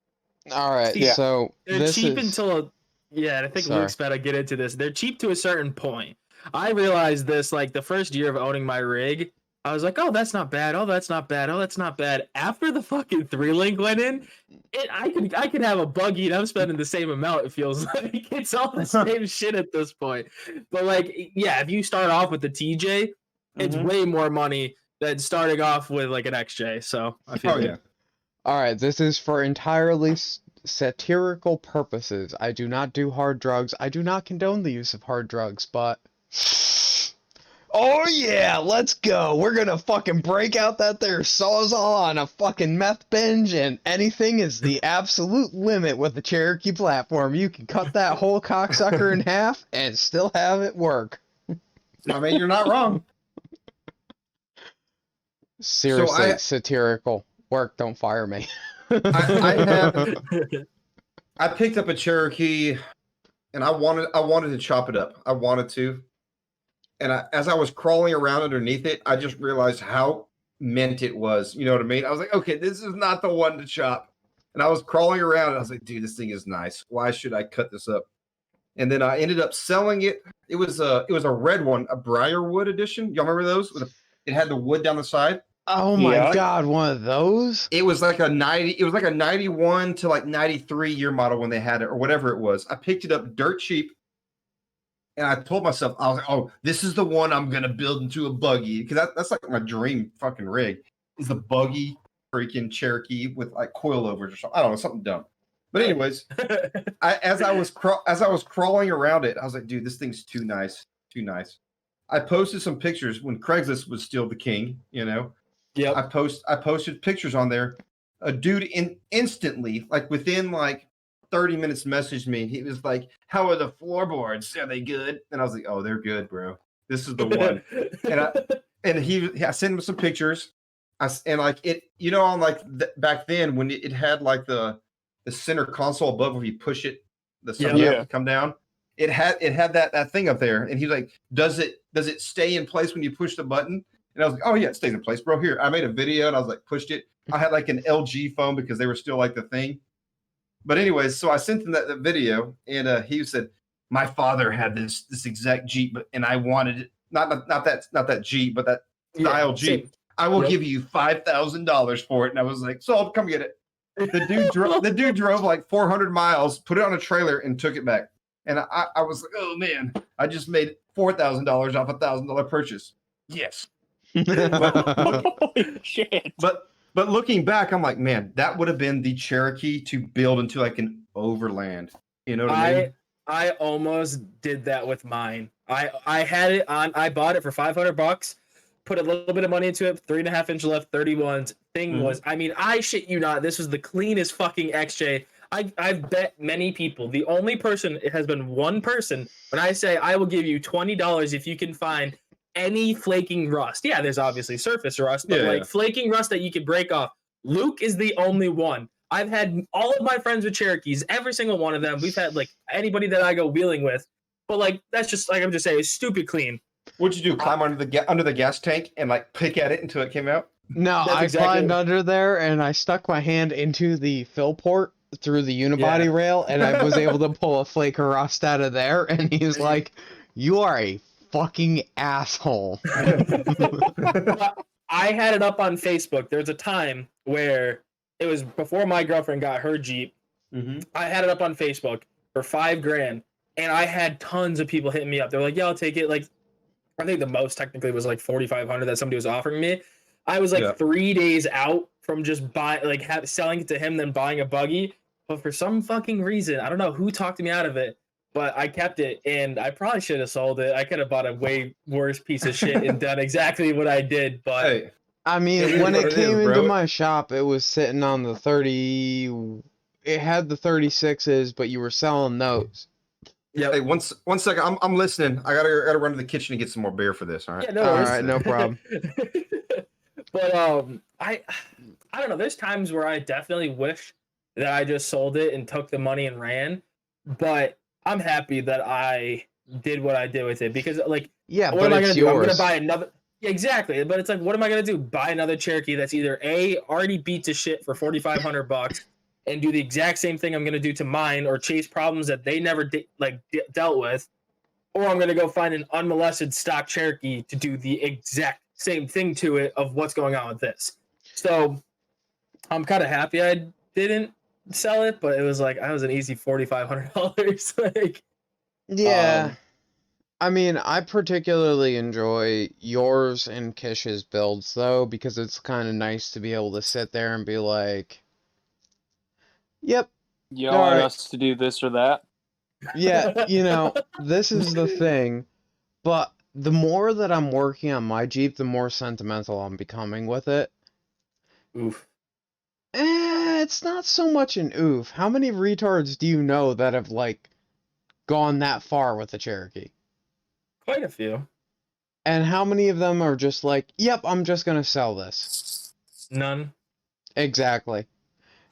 All right, Yeah. so They're cheap until and I think Luke's better get into this. They're cheap to a certain point. I realized this like the first year of owning my rig. I was like, oh, that's not bad. Oh, that's not bad. Oh, that's not bad. After the fucking 3-link went in, I could have a buggy and I'm spending the same amount. It feels like it's all the same shit at this point. But like, yeah, if you start off with the TJ, it's way more money than starting off with like an XJ. So I feel yeah. All right, this is for entirely satirical purposes. I do not do hard drugs. I do not condone the use of hard drugs, but oh yeah, let's go. We're gonna fucking break out that there Sawzall on a fucking meth binge, and anything is the absolute limit with the Cherokee platform. You can cut that whole cocksucker in half and still have it work. I mean, you're not wrong. Seriously, satirical. Work, don't fire me. I picked up a Cherokee, and I wanted to chop it up. I wanted to, and as I was crawling around underneath it, I just realized how mint it was. You know what I mean? I was like, okay, this is not the one to chop. And I was crawling around, and I was like, dude, this thing is nice. Why should I cut this up? And then I ended up selling it. It was a red one, a Briarwood edition. Y'all remember those? It had the wood down the side. Oh my God, one of those? It was like a 91 to like 93 year model when they had it, or whatever it was. I picked it up dirt cheap, and I told myself, I was like, oh, this is the one I'm gonna build into a buggy, because that's like my dream fucking rig, is a buggy freaking Cherokee with like coilovers or something. I don't know, something dumb. But anyways, as I was crawling around it, I was like, dude, this thing's too nice, too nice. I posted some pictures when Craigslist was still the king, Yeah, I posted pictures on there. A dude instantly, like within like 30 minutes, messaged me. He was like, "How are the floorboards? Are they good?" And I was like, "Oh, they're good, bro. This is the one." I sent him some pictures. On like back then when it had like the center console above where you push it, the sun come down. It had that thing up there, and he's like, "Does it stay in place when you push the button?" And I was like, oh, yeah, it stays in place, bro. Here, I made a video, and I was like, pushed it. I had like an LG phone because they were still like the thing. But anyways, so I sent him that video, and he said, my father had this exact Jeep, and I wanted it. Not that Jeep, but that style Jeep. I will give you $5,000 for it. And I was like, so I'll come get it. The dude drove like 400 miles, put it on a trailer, and took it back. And I was like, oh, man, I just made $4,000 off a $1,000 purchase. Yes. Holy shit. But looking back, I'm like, man, that would have been the Cherokee to build into like an Overland. You know what I mean? I almost did that with mine. I had it on. I bought it for $500. Put a little bit of money into it. 3.5-inch left, 31s. Thing was, I mean, I shit you not. This was the cleanest fucking XJ. I've bet many people. The only person, it has been one person. When I say I will give you $20 if you can find any flaking rust. Yeah, there's obviously surface rust, but flaking rust that you can break off. Luke is the only one. I've had all of my friends with Cherokees, every single one of them. We've had like anybody that I go wheeling with, but like that's just like I'm just saying, it's stupid clean. What'd you do? Climb under the gas tank and like pick at it until it came out? No, That's I exactly climbed what- under there and I stuck my hand into the fill port through the unibody Yeah. rail, and I was able to pull a flake of rust out of there. And he's like, "You are a fucking asshole." I had it up on Facebook. There's a time where it was before my girlfriend got her Jeep. Mm-hmm. I had it up on Facebook for $5,000, and I had tons of people hitting me up. They're like, "Yeah, I'll take it." Like, I think the most technically was like 4,500 that somebody was offering me. I was like 3 days out from just selling it to him, then buying a buggy. But for some fucking reason, I don't know who talked me out of it, but I kept it, and I probably should have sold it. I could have bought a way worse piece of shit and done exactly what I did. But Hey, I mean, It is when what it it came is, into bro. my shop, it was sitting on the 30. It had the 36s, but you were selling those. hey, one second. I'm listening. I gotta run to the kitchen and get some more beer for this. All right. yeah, no All worries. right, no problem. But I don't know. There's times where I definitely wish that I just sold it and took the money and ran. But I'm happy that I did what I did with it because, like, Yeah, what but am I gonna it's do? I'm yours. gonna buy another. Yeah, exactly. But it's like, what am I gonna do? Buy another Cherokee that's either A, already beat to shit for $4,500 and do the exact same thing I'm gonna do to mine, or chase problems that they never dealt with, or I'm gonna go find an unmolested stock Cherokee to do the exact same thing to it of what's going on with this. So I'm kind of happy I didn't sell it, but it was like I was an easy $4,500. Like, Yeah. I mean, I particularly enjoy yours and Kish's builds, though, because it's kind of nice to be able to sit there and be like, yep, Yell All at right. us to do this or that. yeah, this is the thing. But the more that I'm working on my Jeep, the more sentimental I'm becoming with it. oof. It's not so much an oof. How many retards do you know that have, like, gone that far with the Cherokee? Quite a few. And how many of them are just like, yep, I'm just gonna sell this? None. Exactly.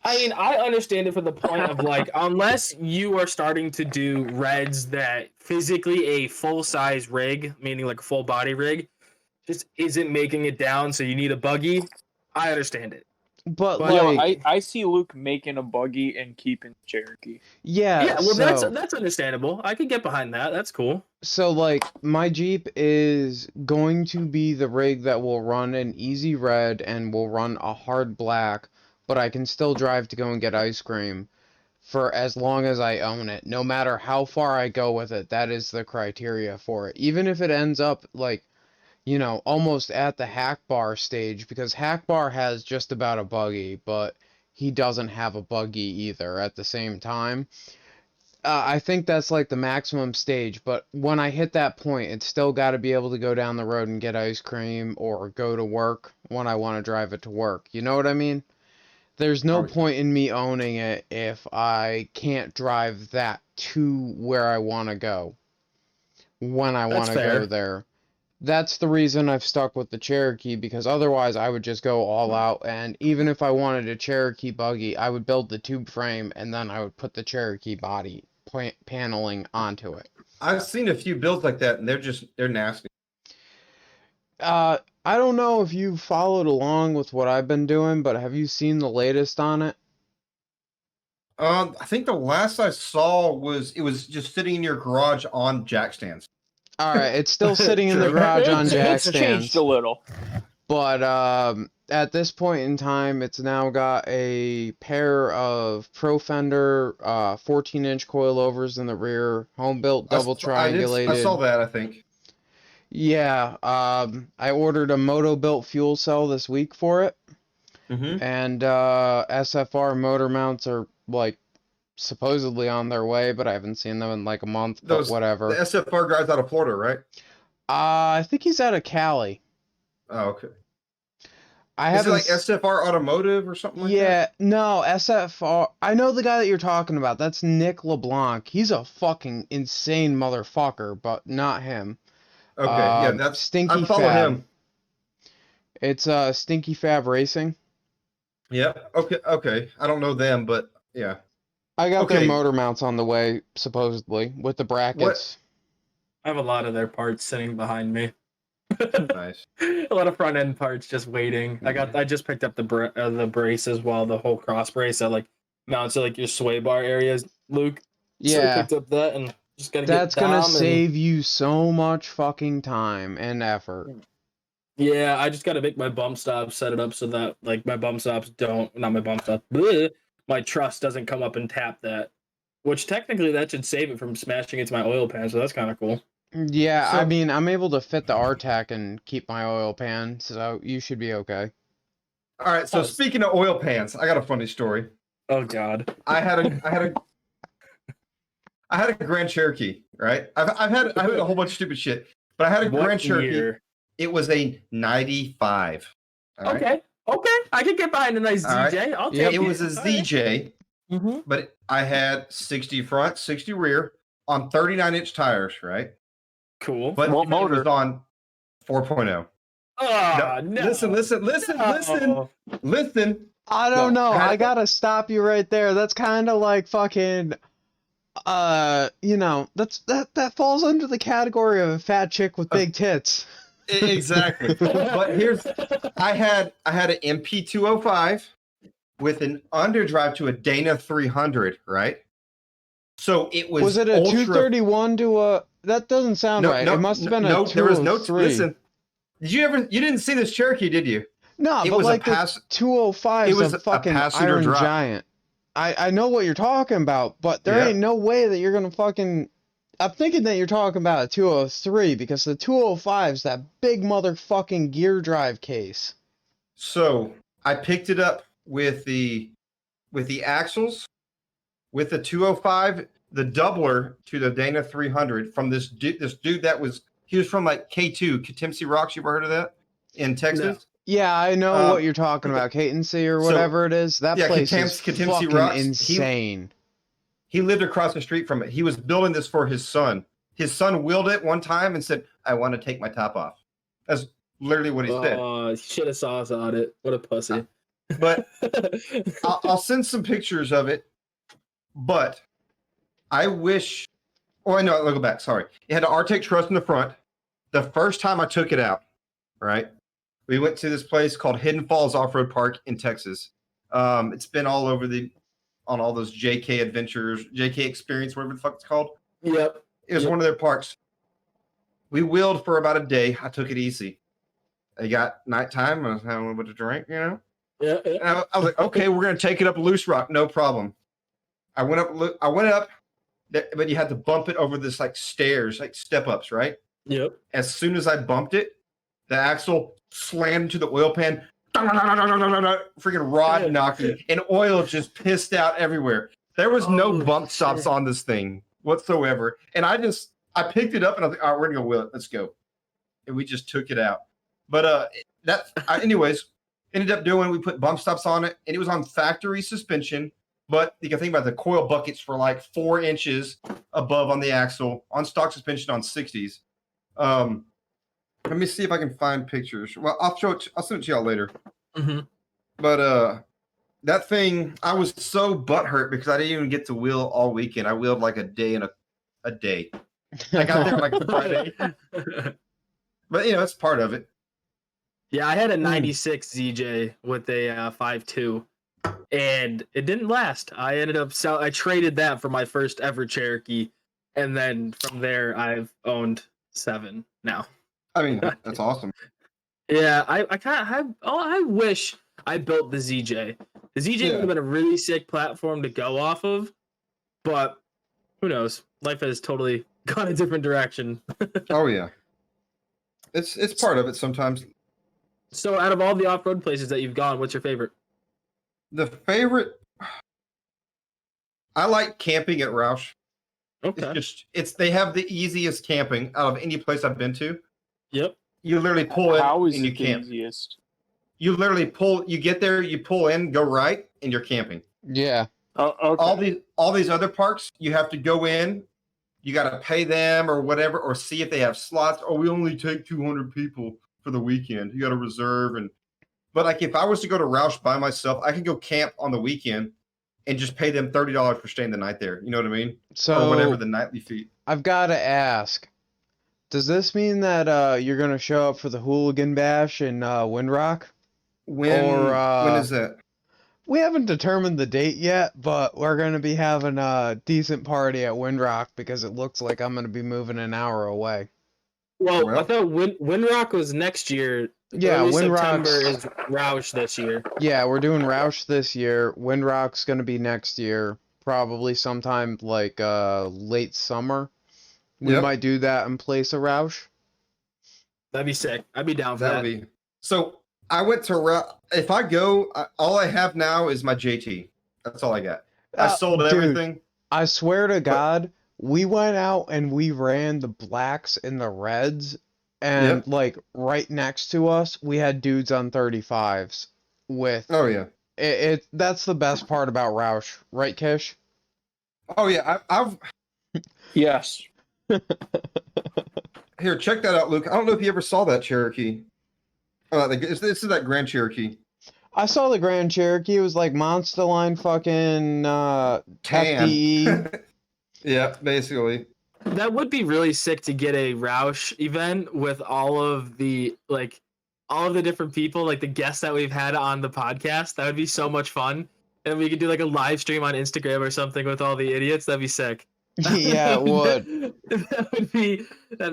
I mean, I understand it for the point of like, unless you are starting to do reds that physically a full size rig, meaning like a full body rig, just isn't making it down, so you need a buggy. I understand it. But, But, Yo, like, I see Luke making a buggy and keeping Cherokee. yeah, well, so, that's understandable. I could get behind that. That's cool. so, like, my Jeep is going to be the rig that will run an easy red and will run a hard black, but I can still drive to go and get ice cream for as long as I own it. No matter how far I go with it, that is the criteria for it. Even if it ends up, like, almost at the hack bar stage, because hack bar has just about a buggy, but he doesn't have a buggy either at the same time. I think that's like the maximum stage, but when I hit that point, it's still got to be able to go down the road and get ice cream or go to work when I want to drive it to work. You know what I mean? There's no point in me owning it if I can't drive that to where I want to go when I want That's to go fair. there. That's the reason I've stuck with the Cherokee, because otherwise I would just go all out, and even if I wanted a Cherokee buggy, I would build the tube frame and then I would put the Cherokee body paneling onto it. I've seen a few builds like that, and they're nasty. I don't know if you followed along with what I've been doing, but have you seen the latest on it? I think the last I saw was it was just sitting in your garage on jack stands. All right, it's still sitting in the True. garage on jack It's changed stands, a little. but at this point in time, it's now got a pair of Pro Fender 14-inch coilovers in the rear, home-built, double triangulated. I saw that, I think. Yeah, I ordered a moto-built fuel cell this week for it, Mm-hmm. and SFR motor mounts are, like, supposedly on their way, but I haven't seen them in like a month, but whatever. The SFR guy's out of Florida, right? I think he's out of Cali. Oh, okay. I Is it haven't like SFR Automotive or something like that? Yeah, no, SFR. I know the guy that you're talking about. That's Nick LeBlanc. He's a fucking insane motherfucker, but not him. Okay, yeah, that's Stinky I follow Fab. him. It's Stinky Fab Racing. Yeah. Okay. Okay. I don't know them, but yeah. I got their Okay. motor mounts on the way, supposedly, with the brackets. I have a lot of their parts sitting behind me. Nice. A lot of front end parts just waiting. I just picked up the brace as well, the whole cross brace that like mounts to like your sway bar areas, Luke. So I Yeah, picked up that and just gotta that's get gonna Dom save you so much fucking time and effort. yeah, I just gotta make my bump stops, set it up so that like my bump stops don't not my bump stop, bleh, my truss doesn't come up and tap that. Which technically that should save it from smashing into my oil pan, so that's kind of cool. Yeah, I So, mean, I'm able to fit the RTAC and keep my oil pan, so you should be okay. all right. So speaking of oil pans, I got a funny story. Oh god. I had a Grand Cherokee, right? I've had a whole bunch of stupid shit, but I had a What Grand Cherokee. year? It was a 95. All right? Okay. I can get behind a nice All right. ZJ. I'll Yep. take It was a ZJ, Mm-hmm. but I had 60 front, 60 rear on 39-inch tires, right? Cool. But What it motor? was on 4.0. Oh, no. Listen. I don't know. I I gotta stop you right there. That's kind of like fucking, that falls under the category of a fat chick with big tits. Exactly. But I had an MP205 with an underdrive to a Dana 300, right? So it was. Was it a 231 to a? That doesn't sound right. It must have been a 203. There was no. Listen, you didn't see this Cherokee, did you? No, It but was like a the 205 it is was a a fucking passenger Iron drop. Giant. I know what you're talking about, but there Yeah. ain't no way that you're gonna fucking. I'm thinking that you're talking about a 203 because the 205 is that big motherfucking gear drive case. So I picked it up with the axles, with the 205, the doubler to the Dana 300 from this dude that was he was from like K2, Katimsi Rocks. You ever heard of that in Texas? Yeah, I know what you're talking about, Catency or whatever it is. That place is Katimsi fucking Rocks, insane. He lived across the street from it. He was building this for his son. His son wheeled it one time and said, "I want to take my top off." That's literally what he said. Oh, should have saw us on it. What a pussy. But I'll send some pictures of it. But I wish. Oh, I know. I'll go back. Sorry. It had an Arctic truss in the front. The first time I took it out, right? We went to this place called Hidden Falls Off-Road Park in Texas. It's been all over on all those JK Adventures, JK Experience, whatever the fuck it's called. Yep. It was one of their parks. We wheeled for about a day. I took it easy. I got nighttime. I was having a little bit of drink, you know. Yeah. And I was like, okay, we're gonna take it up Loose Rock, no problem. I went up, but you had to bump it over this like stairs, like step ups, right? Yep. As soon as I bumped it, the axle slammed into the oil pan. Freaking rod knocking, and oil just pissed out everywhere. There was no bump stops on this thing whatsoever. And I picked it up and I was like, all right, we're gonna go wheel it. Let's go. And we just took it out. But anyways, ended up we put bump stops on it, and it was on factory suspension. But you can think about the coil buckets for like 4 inches above on the axle, on stock suspension on 60s. Let me see if I can find pictures. Well, I'll send it to y'all later. Mm-hmm. But that thing, I was so butthurt because I didn't even get to wheel all weekend. I wheeled like a day and a day. I got there like Friday. But it's part of it. Yeah, I had a 96 ZJ with a 5.2, and it didn't last. I ended up I traded that for my first ever Cherokee, and then from there I've owned 7 now. I mean, that's awesome. Yeah, I wish I built the ZJ. The ZJ would have been a really sick platform to go off of, but who knows? Life has totally gone a different direction. Oh yeah, it's part of it sometimes. So, out of all the off-road places that you've gone, what's your favorite? The favorite, I like camping at Roush. Okay. They have the easiest camping out of any place I've been to. Yep. You literally pull in and you camp. Easiest? You literally you get there, you pull in, go right, and you're camping. Yeah. Oh, okay. All these other parks, you have to go in, you got to pay them or whatever, or see if they have slots. Oh, we only take 200 people for the weekend. You got to reserve, and But like if I was to go to Roush by myself, I could go camp on the weekend and just pay them $30 for staying the night there. You know what I mean? Or whatever So the nightly fee. I've got to ask, does this mean that you're gonna show up for the hooligan bash in Windrock? When is that? We haven't determined the date yet, but we're gonna be having a decent party at Windrock because it looks like I'm gonna be moving an hour away. Well, I Well, thought Windrock was next year. Yeah, Early Windrock's- September is Roush this year. Yeah, we're doing Roush this year. Windrock's gonna be next year, probably sometime like late summer. We Yep. might do that in place of Roush. That'd be sick. I'd be down for that that. would be. So I went to if I go, all I have now is my JT. That's all I got. I sold Dude, everything. I swear to God, we went out and we ran the blacks and the reds, and Yep. like right next to us, we had dudes on 35s with Oh yeah. That's the best part about Roush, right, Kish? Oh yeah. I've Yes. here. Check that out, Luke. I don't know if you ever saw that Cherokee. This is that Grand Cherokee. I saw the Grand Cherokee. It was like Monster Line fucking Tan. FDE. Yeah, basically. That would be really sick to get a Roush event with all of the different people, like the guests that we've had on the podcast. That would be so much fun. And we could do like a live stream on Instagram or something with all the idiots. That'd be sick. Yeah, it would. That'd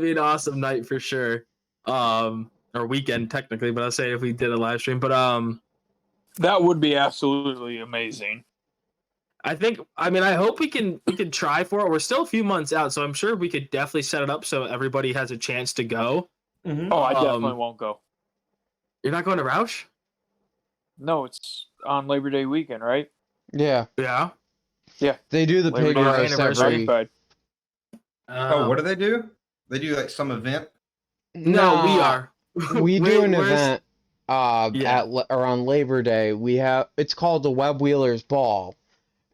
be an awesome night for sure. Or weekend technically, but I'll say if we did a live stream. But That would be absolutely amazing. I hope we can try for it. We're still a few months out, so I'm sure we could definitely set it up so everybody has a chance to go. Mm-hmm. Oh, I definitely won't go. You're not going to Roush? No, it's on Labor Day weekend, right? Yeah, Yeah. they do the Labor pig Day roast anniversary. every. But Oh, what do they do? They do like some event. No, we Nah, are. We do an Where's- event Yeah. around Labor Day. It's called the Web Wheelers Ball,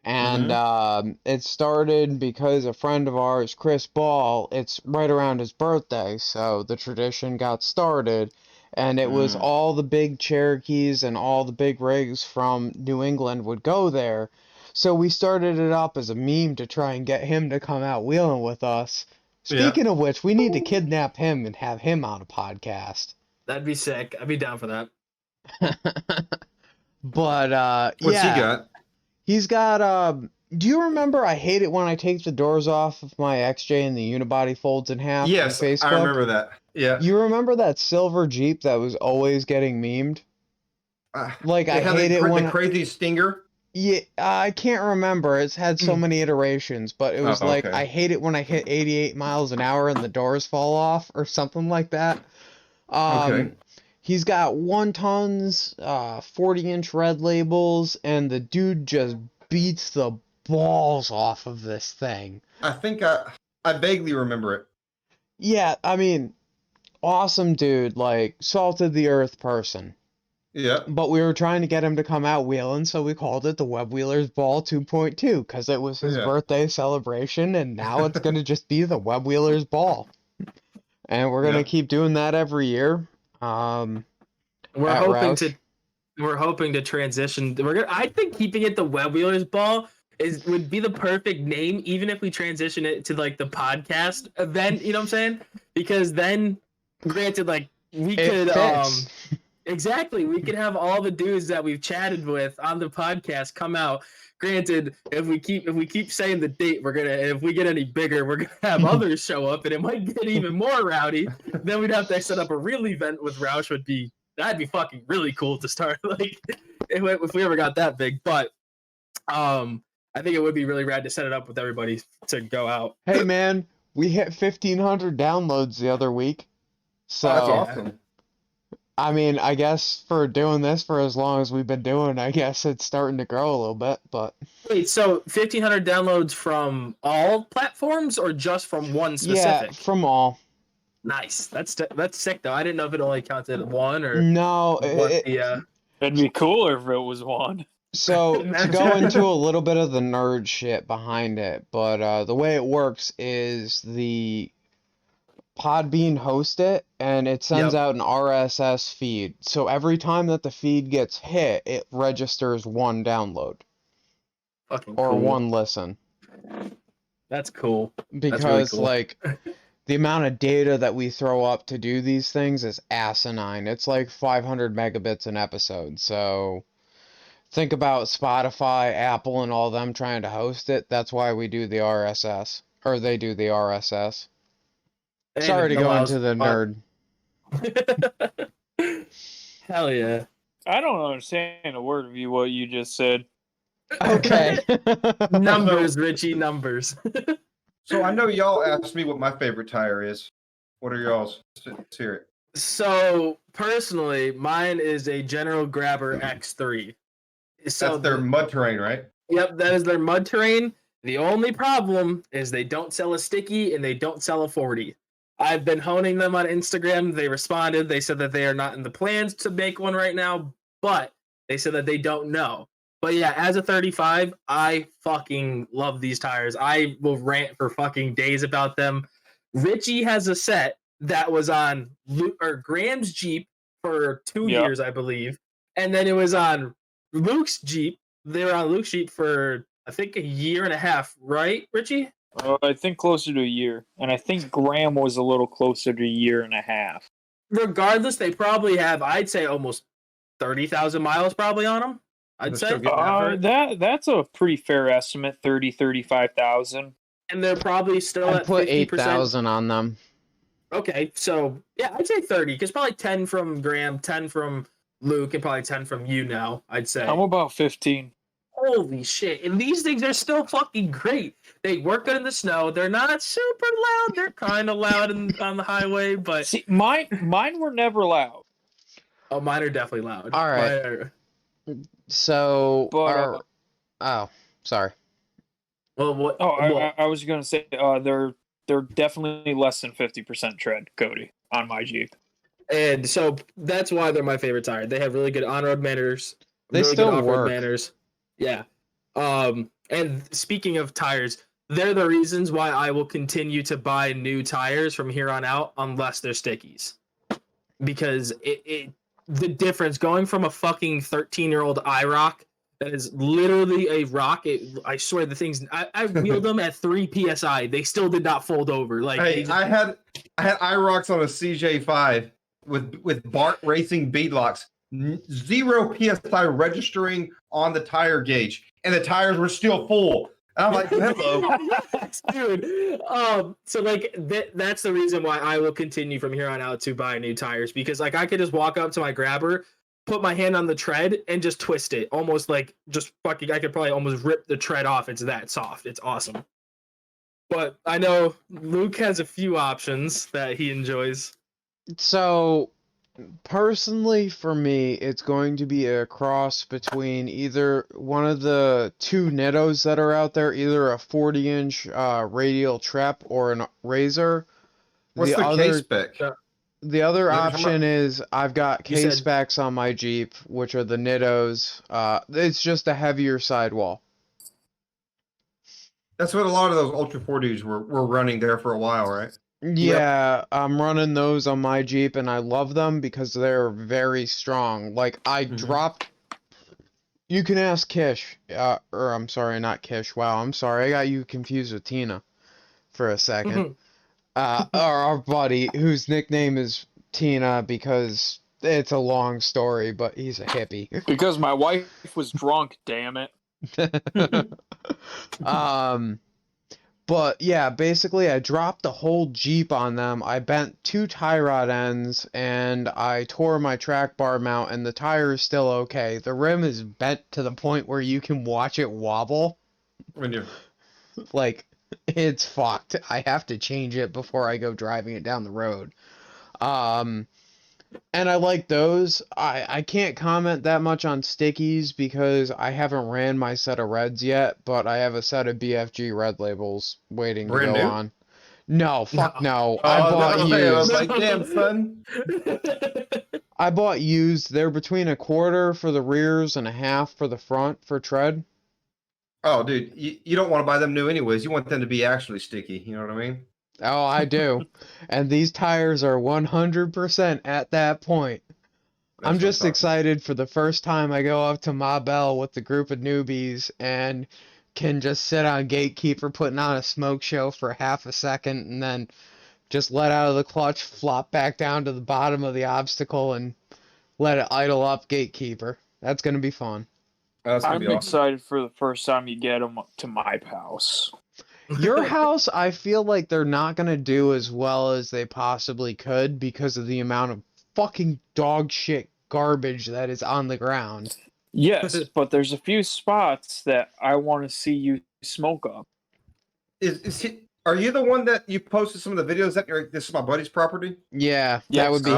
and it started because a friend of ours, Chris Ball, it's right around his birthday, so the tradition got started, and it was all the big Cherokees and all the big rigs from New England would go there. So we started it up as a meme to try and get him to come out wheeling with us. Yeah. Speaking of which, we need to kidnap him and have him on a podcast. That'd be sick. I'd be down for that. But What's yeah, he got? he's got do you remember I hate it when I take the doors off of my XJ and the unibody folds in half Yes, on Facebook? I remember that. Yeah. You remember that silver Jeep that was always getting memed? Like, I hate it when the crazy stinger. Yeah, I can't remember. It's had so many iterations, but it was Oh, like, okay. I hate it when I hit 88 miles an hour and the doors fall off or something like that. Okay. He's got 1 tons, 40-inch red labels, and the dude just beats the balls off of this thing. I think I vaguely remember it. Yeah, I mean, awesome dude, like, salted the earth person. Yeah. But we were trying to get him to come out wheeling, so we called it the Web Wheelers Ball 2.2, because it was his Yeah. birthday celebration, and now it's going to just be the Web Wheelers Ball. And we're going to Yeah. keep doing that every year. We're At hoping Roush. to transition. I think keeping it the Web Wheelers Ball would be the perfect name, even if we transition it to like the podcast event. You know what I'm saying? Because then, granted, like we It could fits. exactly, we could have all the dudes that we've chatted with on the podcast come out. Granted, if we keep saying the date, if we get any bigger, we're gonna have others show up, and it might get even more rowdy. Then we'd have to set up a real event with Roush. That'd be fucking really cool to start. Like if we ever got that big, but I think it would be really rad to set it up with everybody to go out. Hey, man, we hit 1,500 downloads the other week. So, That's awesome. I mean, I guess for doing this for as long as we've been doing, I guess it's starting to grow a little bit, but... Wait, so 1,500 downloads from all platforms or just from one specific? Yeah, from all. Nice. That's sick though. I didn't know if it only counted one or No, what it, the it'd be cooler if it was one. So, to go into a little bit of the nerd shit behind it, but the way it works is Podbean hosts it, and it sends Yep. out an RSS feed. So every time that the feed gets hit, it registers one download Fucking or cool. one listen. That's cool. Because, cool. like, the amount of data that we throw up to do these things is asinine. It's like 500 megabits an episode. So think about Spotify, Apple, and all them trying to host it. That's why we do the RSS. Or they do the RSS. And Sorry it to go allows into the nerd. Hell yeah. I don't understand a word of what you just said. Okay. Numbers, Richie, numbers. So I know y'all asked me what my favorite tire is. What are y'all's? Let's hear it. So personally, mine is a General Grabber X3. So That's their mud terrain, right? Yep, that is their mud terrain. The only problem is they don't sell a sticky and they don't sell a 40. I've been honing them on Instagram. They responded. They said that they are not in the plans to make one right now, but they said that they don't know. But yeah, as a 35, I fucking love these tires. I will rant for fucking days about them. Richie has a set that was on Graham's Jeep for 2 Yep. years, I believe. And then it was on Luke's Jeep. They were on Luke's Jeep for, I think, a year and a half, right, Richie? I think closer to a year. And I think Graham was a little closer to a year and a half. Regardless, they probably have, I'd say, almost 30,000 miles probably on them. I'd They're say. still getting after it. That's a pretty fair estimate, 35,000. And they're probably still I at put 50%. 8,000 on them. Okay, so yeah, I'd say 30, because probably 10 from Graham, 10 from Luke, and probably 10 from you now, I'd say. I'm about 15. Holy shit. And these things are still fucking great. They work good in the snow. They're not super loud. They're kind of loud on the highway, but... See, mine were never loud. Oh, mine are definitely loud. All right. Mine are... So, But, oh, sorry. Well, what... I was going to say they're definitely less than 50% tread, Cody, on my Jeep. And so that's why they're my favorite tire. They have really good on-road manners. They really still good off-road work. manners. Yeah. And speaking of tires, they're the reasons why I will continue to buy new tires from here on out unless they're stickies. Because the difference going from a fucking 13-year-old IROC that is literally a rock. I swear the things I wheeled them at 3 psi. They still did not fold over. Like Hey, I had IROCs on a CJ5 with Bart Racing beadlocks, 0 psi registering on the tire gauge, and the tires were still full. And I'm like, hello. Dude. So like that's the reason why I will continue from here on out to buy new tires, because like I could just walk up to my grabber, put my hand on the tread, and just twist it. Almost like just fucking I could probably almost rip the tread off. It's that soft. It's awesome. But I know Luke has a few options that he enjoys. So, personally, for me, it's going to be a cross between either one of the two Nittos that are out there, either a 40-inch radial Trep or a Razor. What's the case spec? The other Never option is I've got You said- K-specs on my Jeep, which are the Nittos. It's just a heavier sidewall. That's what a lot of those Ultra 40s were running there for a while, right? Yeah, I'm running those on my Jeep, and I love them because they're very strong. Like, I dropped... You can ask Kish, or I'm sorry, not Kish. Wow, I'm sorry, I got you confused with Tina for a second. Our buddy, whose nickname is Tina because it's a long story, but he's a hippie. Because my wife was drunk, damn it. But yeah, basically I dropped the whole Jeep on them. I bent 2 tie rod ends and I tore my track bar mount, and the tire is still okay. The rim is bent to the point where you can watch it wobble. When you Like, it's fucked. I have to change it before I go driving it down the road. And I like those. I can't comment that much on stickies because I haven't ran my set of reds yet, but I have a set of BFG red labels waiting to Brand go new? on. No, fuck no. Oh, I bought I was used. like, damn, son. I bought used. They're between a quarter for the rears and a half for the front for tread. Oh, dude, you don't want to buy them new anyways. You want them to be actually sticky. You know what I mean? Oh, I do. And these tires are 100% at that point. That's I'm what just talking excited for the first time I go up to Ma Bell with the group of newbies and can just sit on Gatekeeper putting on a smoke show for half a second and then just let out of the clutch, flop back down to the bottom of the obstacle and let it idle up Gatekeeper. That's going to be fun. That's gonna I'm be awesome. excited for the first time you get them to my house. Your house, I feel like they're not going to do as well as they possibly could because of the amount of fucking dog shit garbage that is on the ground. Yes, but there's a few spots that I want to see you smoke up. Are you the one that you posted some of the videos that this is my buddy's property? Yeah, Yes. that would be him.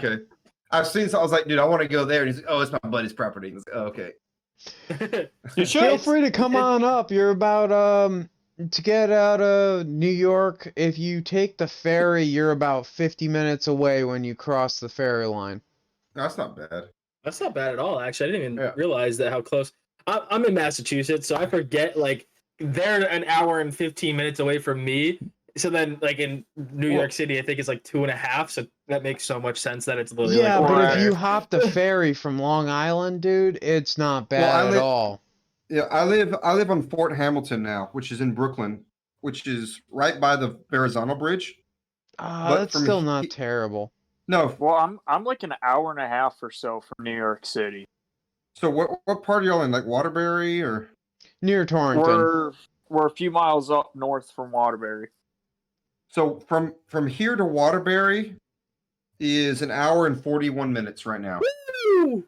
Okay. I've seen some. I was like, dude, I want to go there. And he's like, oh, it's my buddy's property. He's like, oh, okay. You should. Feel free to come on up. You're about to get out of New York. If you take the ferry, you're about 50 minutes away when you cross the ferry line. No, that's not bad. That's not bad at all, actually. I didn't even Yeah. realize that how close. I'm in Massachusetts, so I forget, like, they're an hour and 15 minutes away from me. So then, like, in New York City, I think it's like 2.5. So that makes so much sense that it's literally Yeah, like, but Right. if you hop the ferry from Long Island, dude, it's not bad I at live- all. Yeah, I live on Fort Hamilton now, which is in Brooklyn, which is right by the Verrazano Bridge. But That's from still he- not terrible. No, Well, I'm like an hour and a half or so from New York City. so what part are y'all in? Like Waterbury or? Near Torrington. We're a few miles up north from Waterbury. So from here to Waterbury is an hour and 41 minutes right now. woo!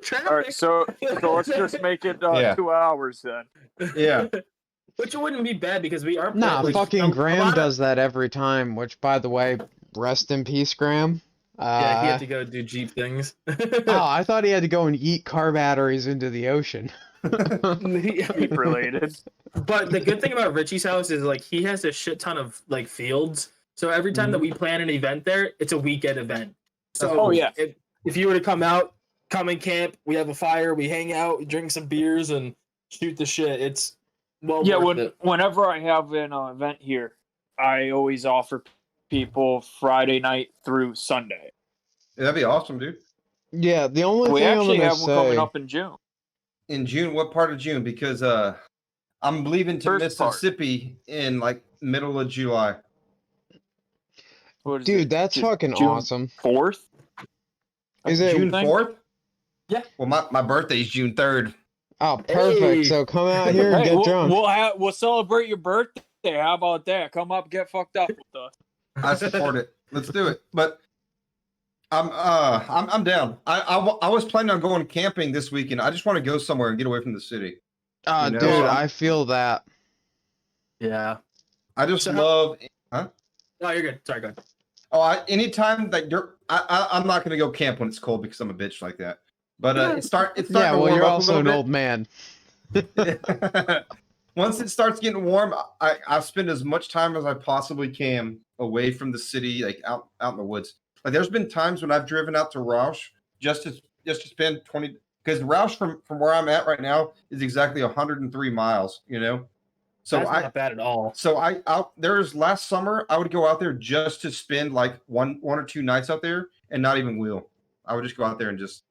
Traffic. All right, so let's just make it Yeah. 2 hours then. Yeah. Which wouldn't be bad because we are. Nah, like, fucking a Graham lot of- does that every time, which, by the way, rest in peace, Graham. Yeah, he had to go do Jeep things. Oh, I thought he had to go and eat car batteries into the ocean. Jeep related. But the good thing about Richie's house is, like, he has a shit ton of, like, fields. So every time that we plan an event there, it's a weekend event. So Oh, yeah. if you were to come and camp, we have a fire, we hang out, we drink some beers, and shoot the shit. It's Yeah, worth it. whenever I have an event here, I always offer people Friday night through Sunday. Yeah, that'd be awesome, dude. Yeah, the only We thing I'm actually gonna have one coming say, up in June. In June, what part of June? Because I'm leaving to First part. Mississippi in like middle of July. What is dude, it? that's fucking June awesome. 4th? Is it? June thing? 4th? Yeah. Well, my birthday's June 3rd. Oh, perfect. Hey. So come out here and Hey, get drunk. we'll celebrate your birthday. How about that? Come up, get fucked up with us. I support it. Let's do it. But I'm down. I was planning on going camping this weekend. I just want to go somewhere and get away from the city. you know, Dude, so- I feel that. Yeah. I just So love. No, you're good. Sorry, go ahead. Anytime that I'm not gonna go camp when it's cold because I'm a bitch like that. But it's starting Yeah, to well, warm you're up also a an little old man. bit. Once it starts getting warm, I spend as much time as I possibly can away from the city, like out in the woods. Like there's been times when I've driven out to Roush just to spend 20, because Roush from where I'm at right now is exactly 103 miles. So That's not bad at all. So there's last summer I would go out there just to spend like one or two nights out there and not even wheel. I would just go out there and just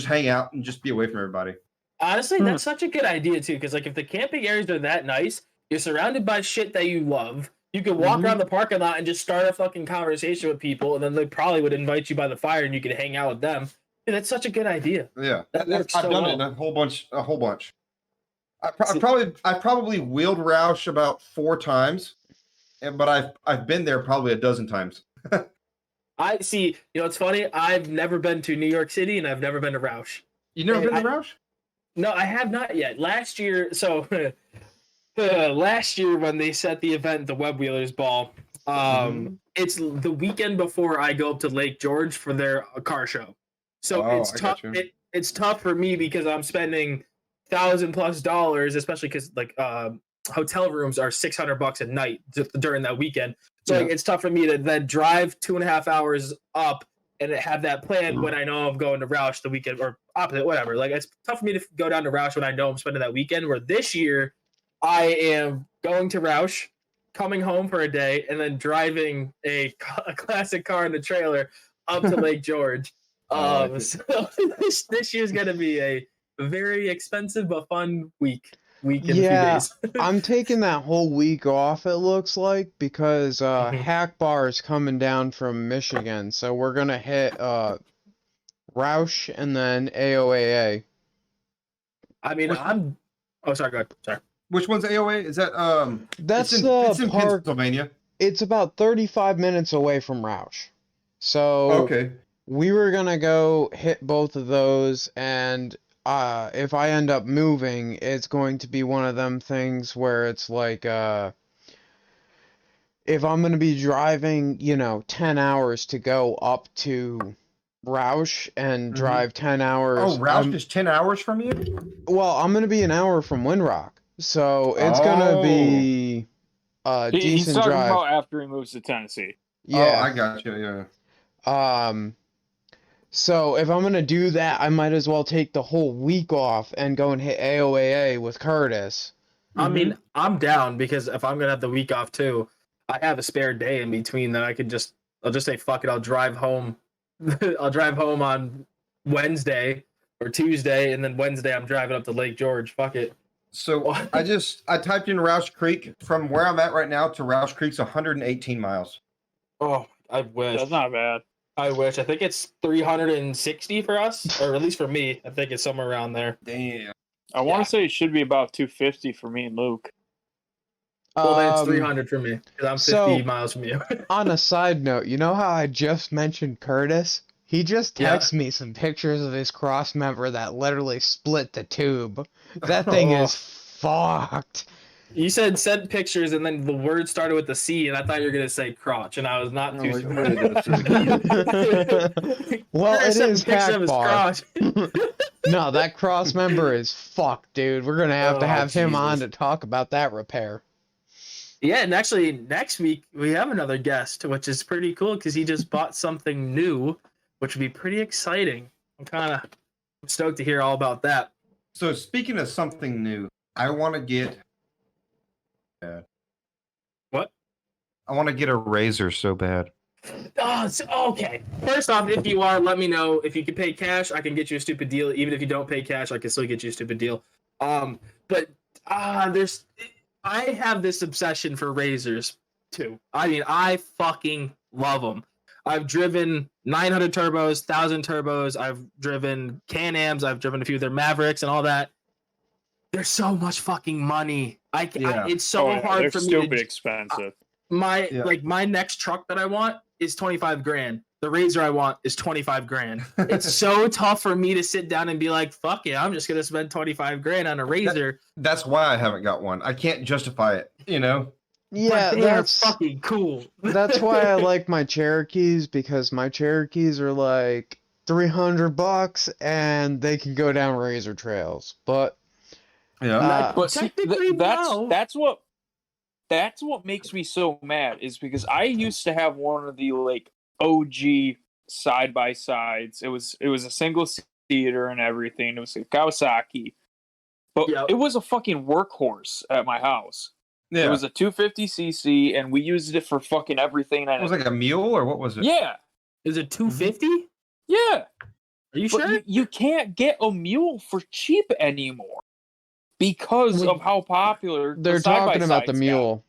hang out and just be away from everybody. Honestly, that's such a good idea too, because like if the camping areas are that nice, you're surrounded by shit that you love. You could walk around the parking lot and just start a fucking conversation with people, and then they probably would invite you by the fire, and you could hang out with them. Dude, that's such a good idea. Yeah, That works I've so done well. it a whole bunch. I probably wheeled Roush about 4 times, but I've been there probably a dozen times. I see. You know, it's funny. I've never been to New York City, and I've never been to Roush. You never Hey, been to Roush? No, I have not yet. Last year, last year when they set the event, the Web Wheelers Ball, it's the weekend before I go up to Lake George for their car show. So it's I tough. got you. It's tough for me because I'm spending $1,000+, especially because like hotel rooms are $600 a night during that weekend. So like, it's tough for me to then drive 2.5 hours up and have that plan when I know I'm going to Roush the weekend, or opposite, whatever. Like it's tough for me to go down to Roush when I know I'm spending that weekend. Where this year I am going to Roush, coming home for a day and then driving a classic car in the trailer up to Lake George. So this year's gonna be a very expensive but fun week and a few days. I'm taking that whole week off, it looks like, because Hack Bar is coming down from Michigan, so we're gonna hit Roush and then AOAA. I mean, oh, sorry, go ahead. Sorry. Which one's AOA? Is that That's it's in park. Pennsylvania. It's about 35 minutes away from Roush. So Okay. we were gonna go hit both of those, and if I end up moving, it's going to be one of them things where it's like if I'm gonna be driving, 10 hours to go up to Roush and drive 10 hours. Oh, Roush is 10 hours from you? Well, I'm gonna be an hour from Windrock, so it's gonna be a He's decent talking drive. about after he moves to Tennessee. Oh, Yeah. I got you. Yeah. So if I'm gonna do that, I might as well take the whole week off and go and hit AOAA with Curtis. I mean, I'm down because if I'm gonna have the week off too, I have a spare day in between that I'll just say fuck it, I'll drive home. I'll drive home on Wednesday or Tuesday, and then Wednesday I'm driving up to Lake George. Fuck it. So I typed in Roush Creek. From where I'm at right now to Roush Creek's 118 miles. Oh, I wish. That's not bad. I wish. I think it's 360 for us, or at least for me. I think it's somewhere around there. Damn. I want to say it should be about 250 for me and Luke. Well, then it's 300 for me because I'm 50 so- miles from you. On a side note, you know how I just mentioned Curtis? He just texted me some pictures of his cross member that literally split the tube. That thing is fucked. You said send pictures, and then the word started with the C, and I thought you were gonna say crotch, and I was not too sure. Well, it is picture of his Hack Bar. crotch. No, that cross member is fucked, dude. We're gonna have to Oh, have him on to Jesus. talk about that repair. Yeah, and actually next week we have another guest, which is pretty cool because he just bought something new, which would be pretty exciting. I'm stoked to hear all about that. So speaking of something new, I want to get. What? I want to get a razor so bad. Oh, okay. First off, if you are, let me know. If you can pay cash, I can get you a stupid deal. Even if you don't pay cash, I can still get you a stupid deal. But I have this obsession for razors too. I mean, I fucking love them. I've driven 900 turbos, 1000 turbos. I've driven Can-Ams. I've driven a few of their Mavericks and all that. There's so much fucking money. It's so hard they're for me. stupid expensive. My next truck that I want is 25 grand. The razor I want is 25 grand. It's so tough for me to sit down and be like, fuck it, I'm just gonna spend 25 grand on a razor. That's why I haven't got one. I can't justify it, Yeah, But they are that's fucking cool. that's why I like my Cherokees, because my Cherokees are like $300 and they can go down razor trails. But Yeah. But see, technically, no. that's what makes me so mad is because I used to have one of the like OG side by sides. It was a single seater and everything. It was a Kawasaki, but Yep. it was a fucking workhorse at my house. Yeah. It was a 250cc, and we used it for fucking everything. It was like a mule, or what was it? Yeah, Is it 250? yeah. Are you But sure? you can't get a mule for cheap anymore because of how popular the they're talking about the side-by-sides got. mule,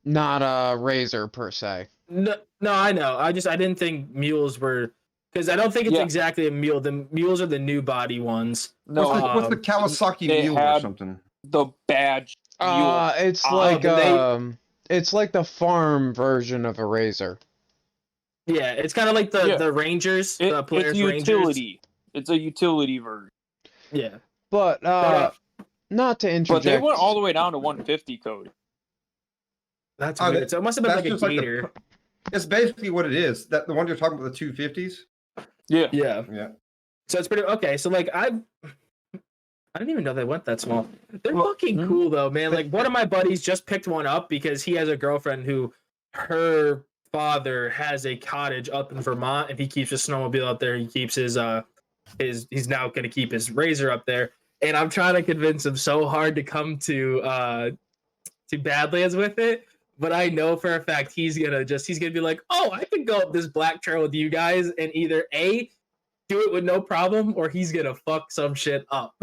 not a razor per se. No, I know. I didn't think mules were, because I don't think it's Yeah. exactly a mule. The mules are the new body ones. No, What's the Kawasaki they mule or had- something? the badge mule. It's Oh, like but it's like the farm version of a razor. Yeah, it's kind of like the Rangers, the It's Polaris Rangers. utility. It's a utility version. Yeah. But not to But interject. they went all the way down to 150 code. That's Oh, weird. So it must have been That's like a just like gator. it's basically what it is. That the one you're talking about, the 250s. Yeah. Yeah. Yeah. So it's pretty okay. So like I didn't even know they went that small. They're Well, fucking cool though, man. Like one of my buddies just picked one up because he has a girlfriend who her father has a cottage up in Vermont and he keeps his snowmobile up there. He keeps his he's now gonna keep his razor up there. And I'm trying to convince him so hard to come to Badlands with it. But I know for a fact he's gonna be like, oh, I can go up this black trail with you guys, and either A, do it with no problem, or he's gonna fuck some shit up.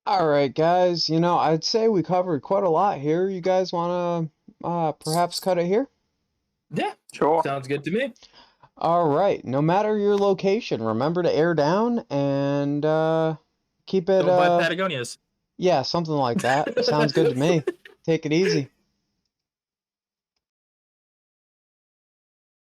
All right, guys. I'd say we covered quite a lot here. You guys want to perhaps cut it here? Yeah, Sure. sounds good to me. All right. No matter your location, remember to air down and keep it. Don't buy Patagonias. Yeah, something like that. Sounds good to me. Take it easy.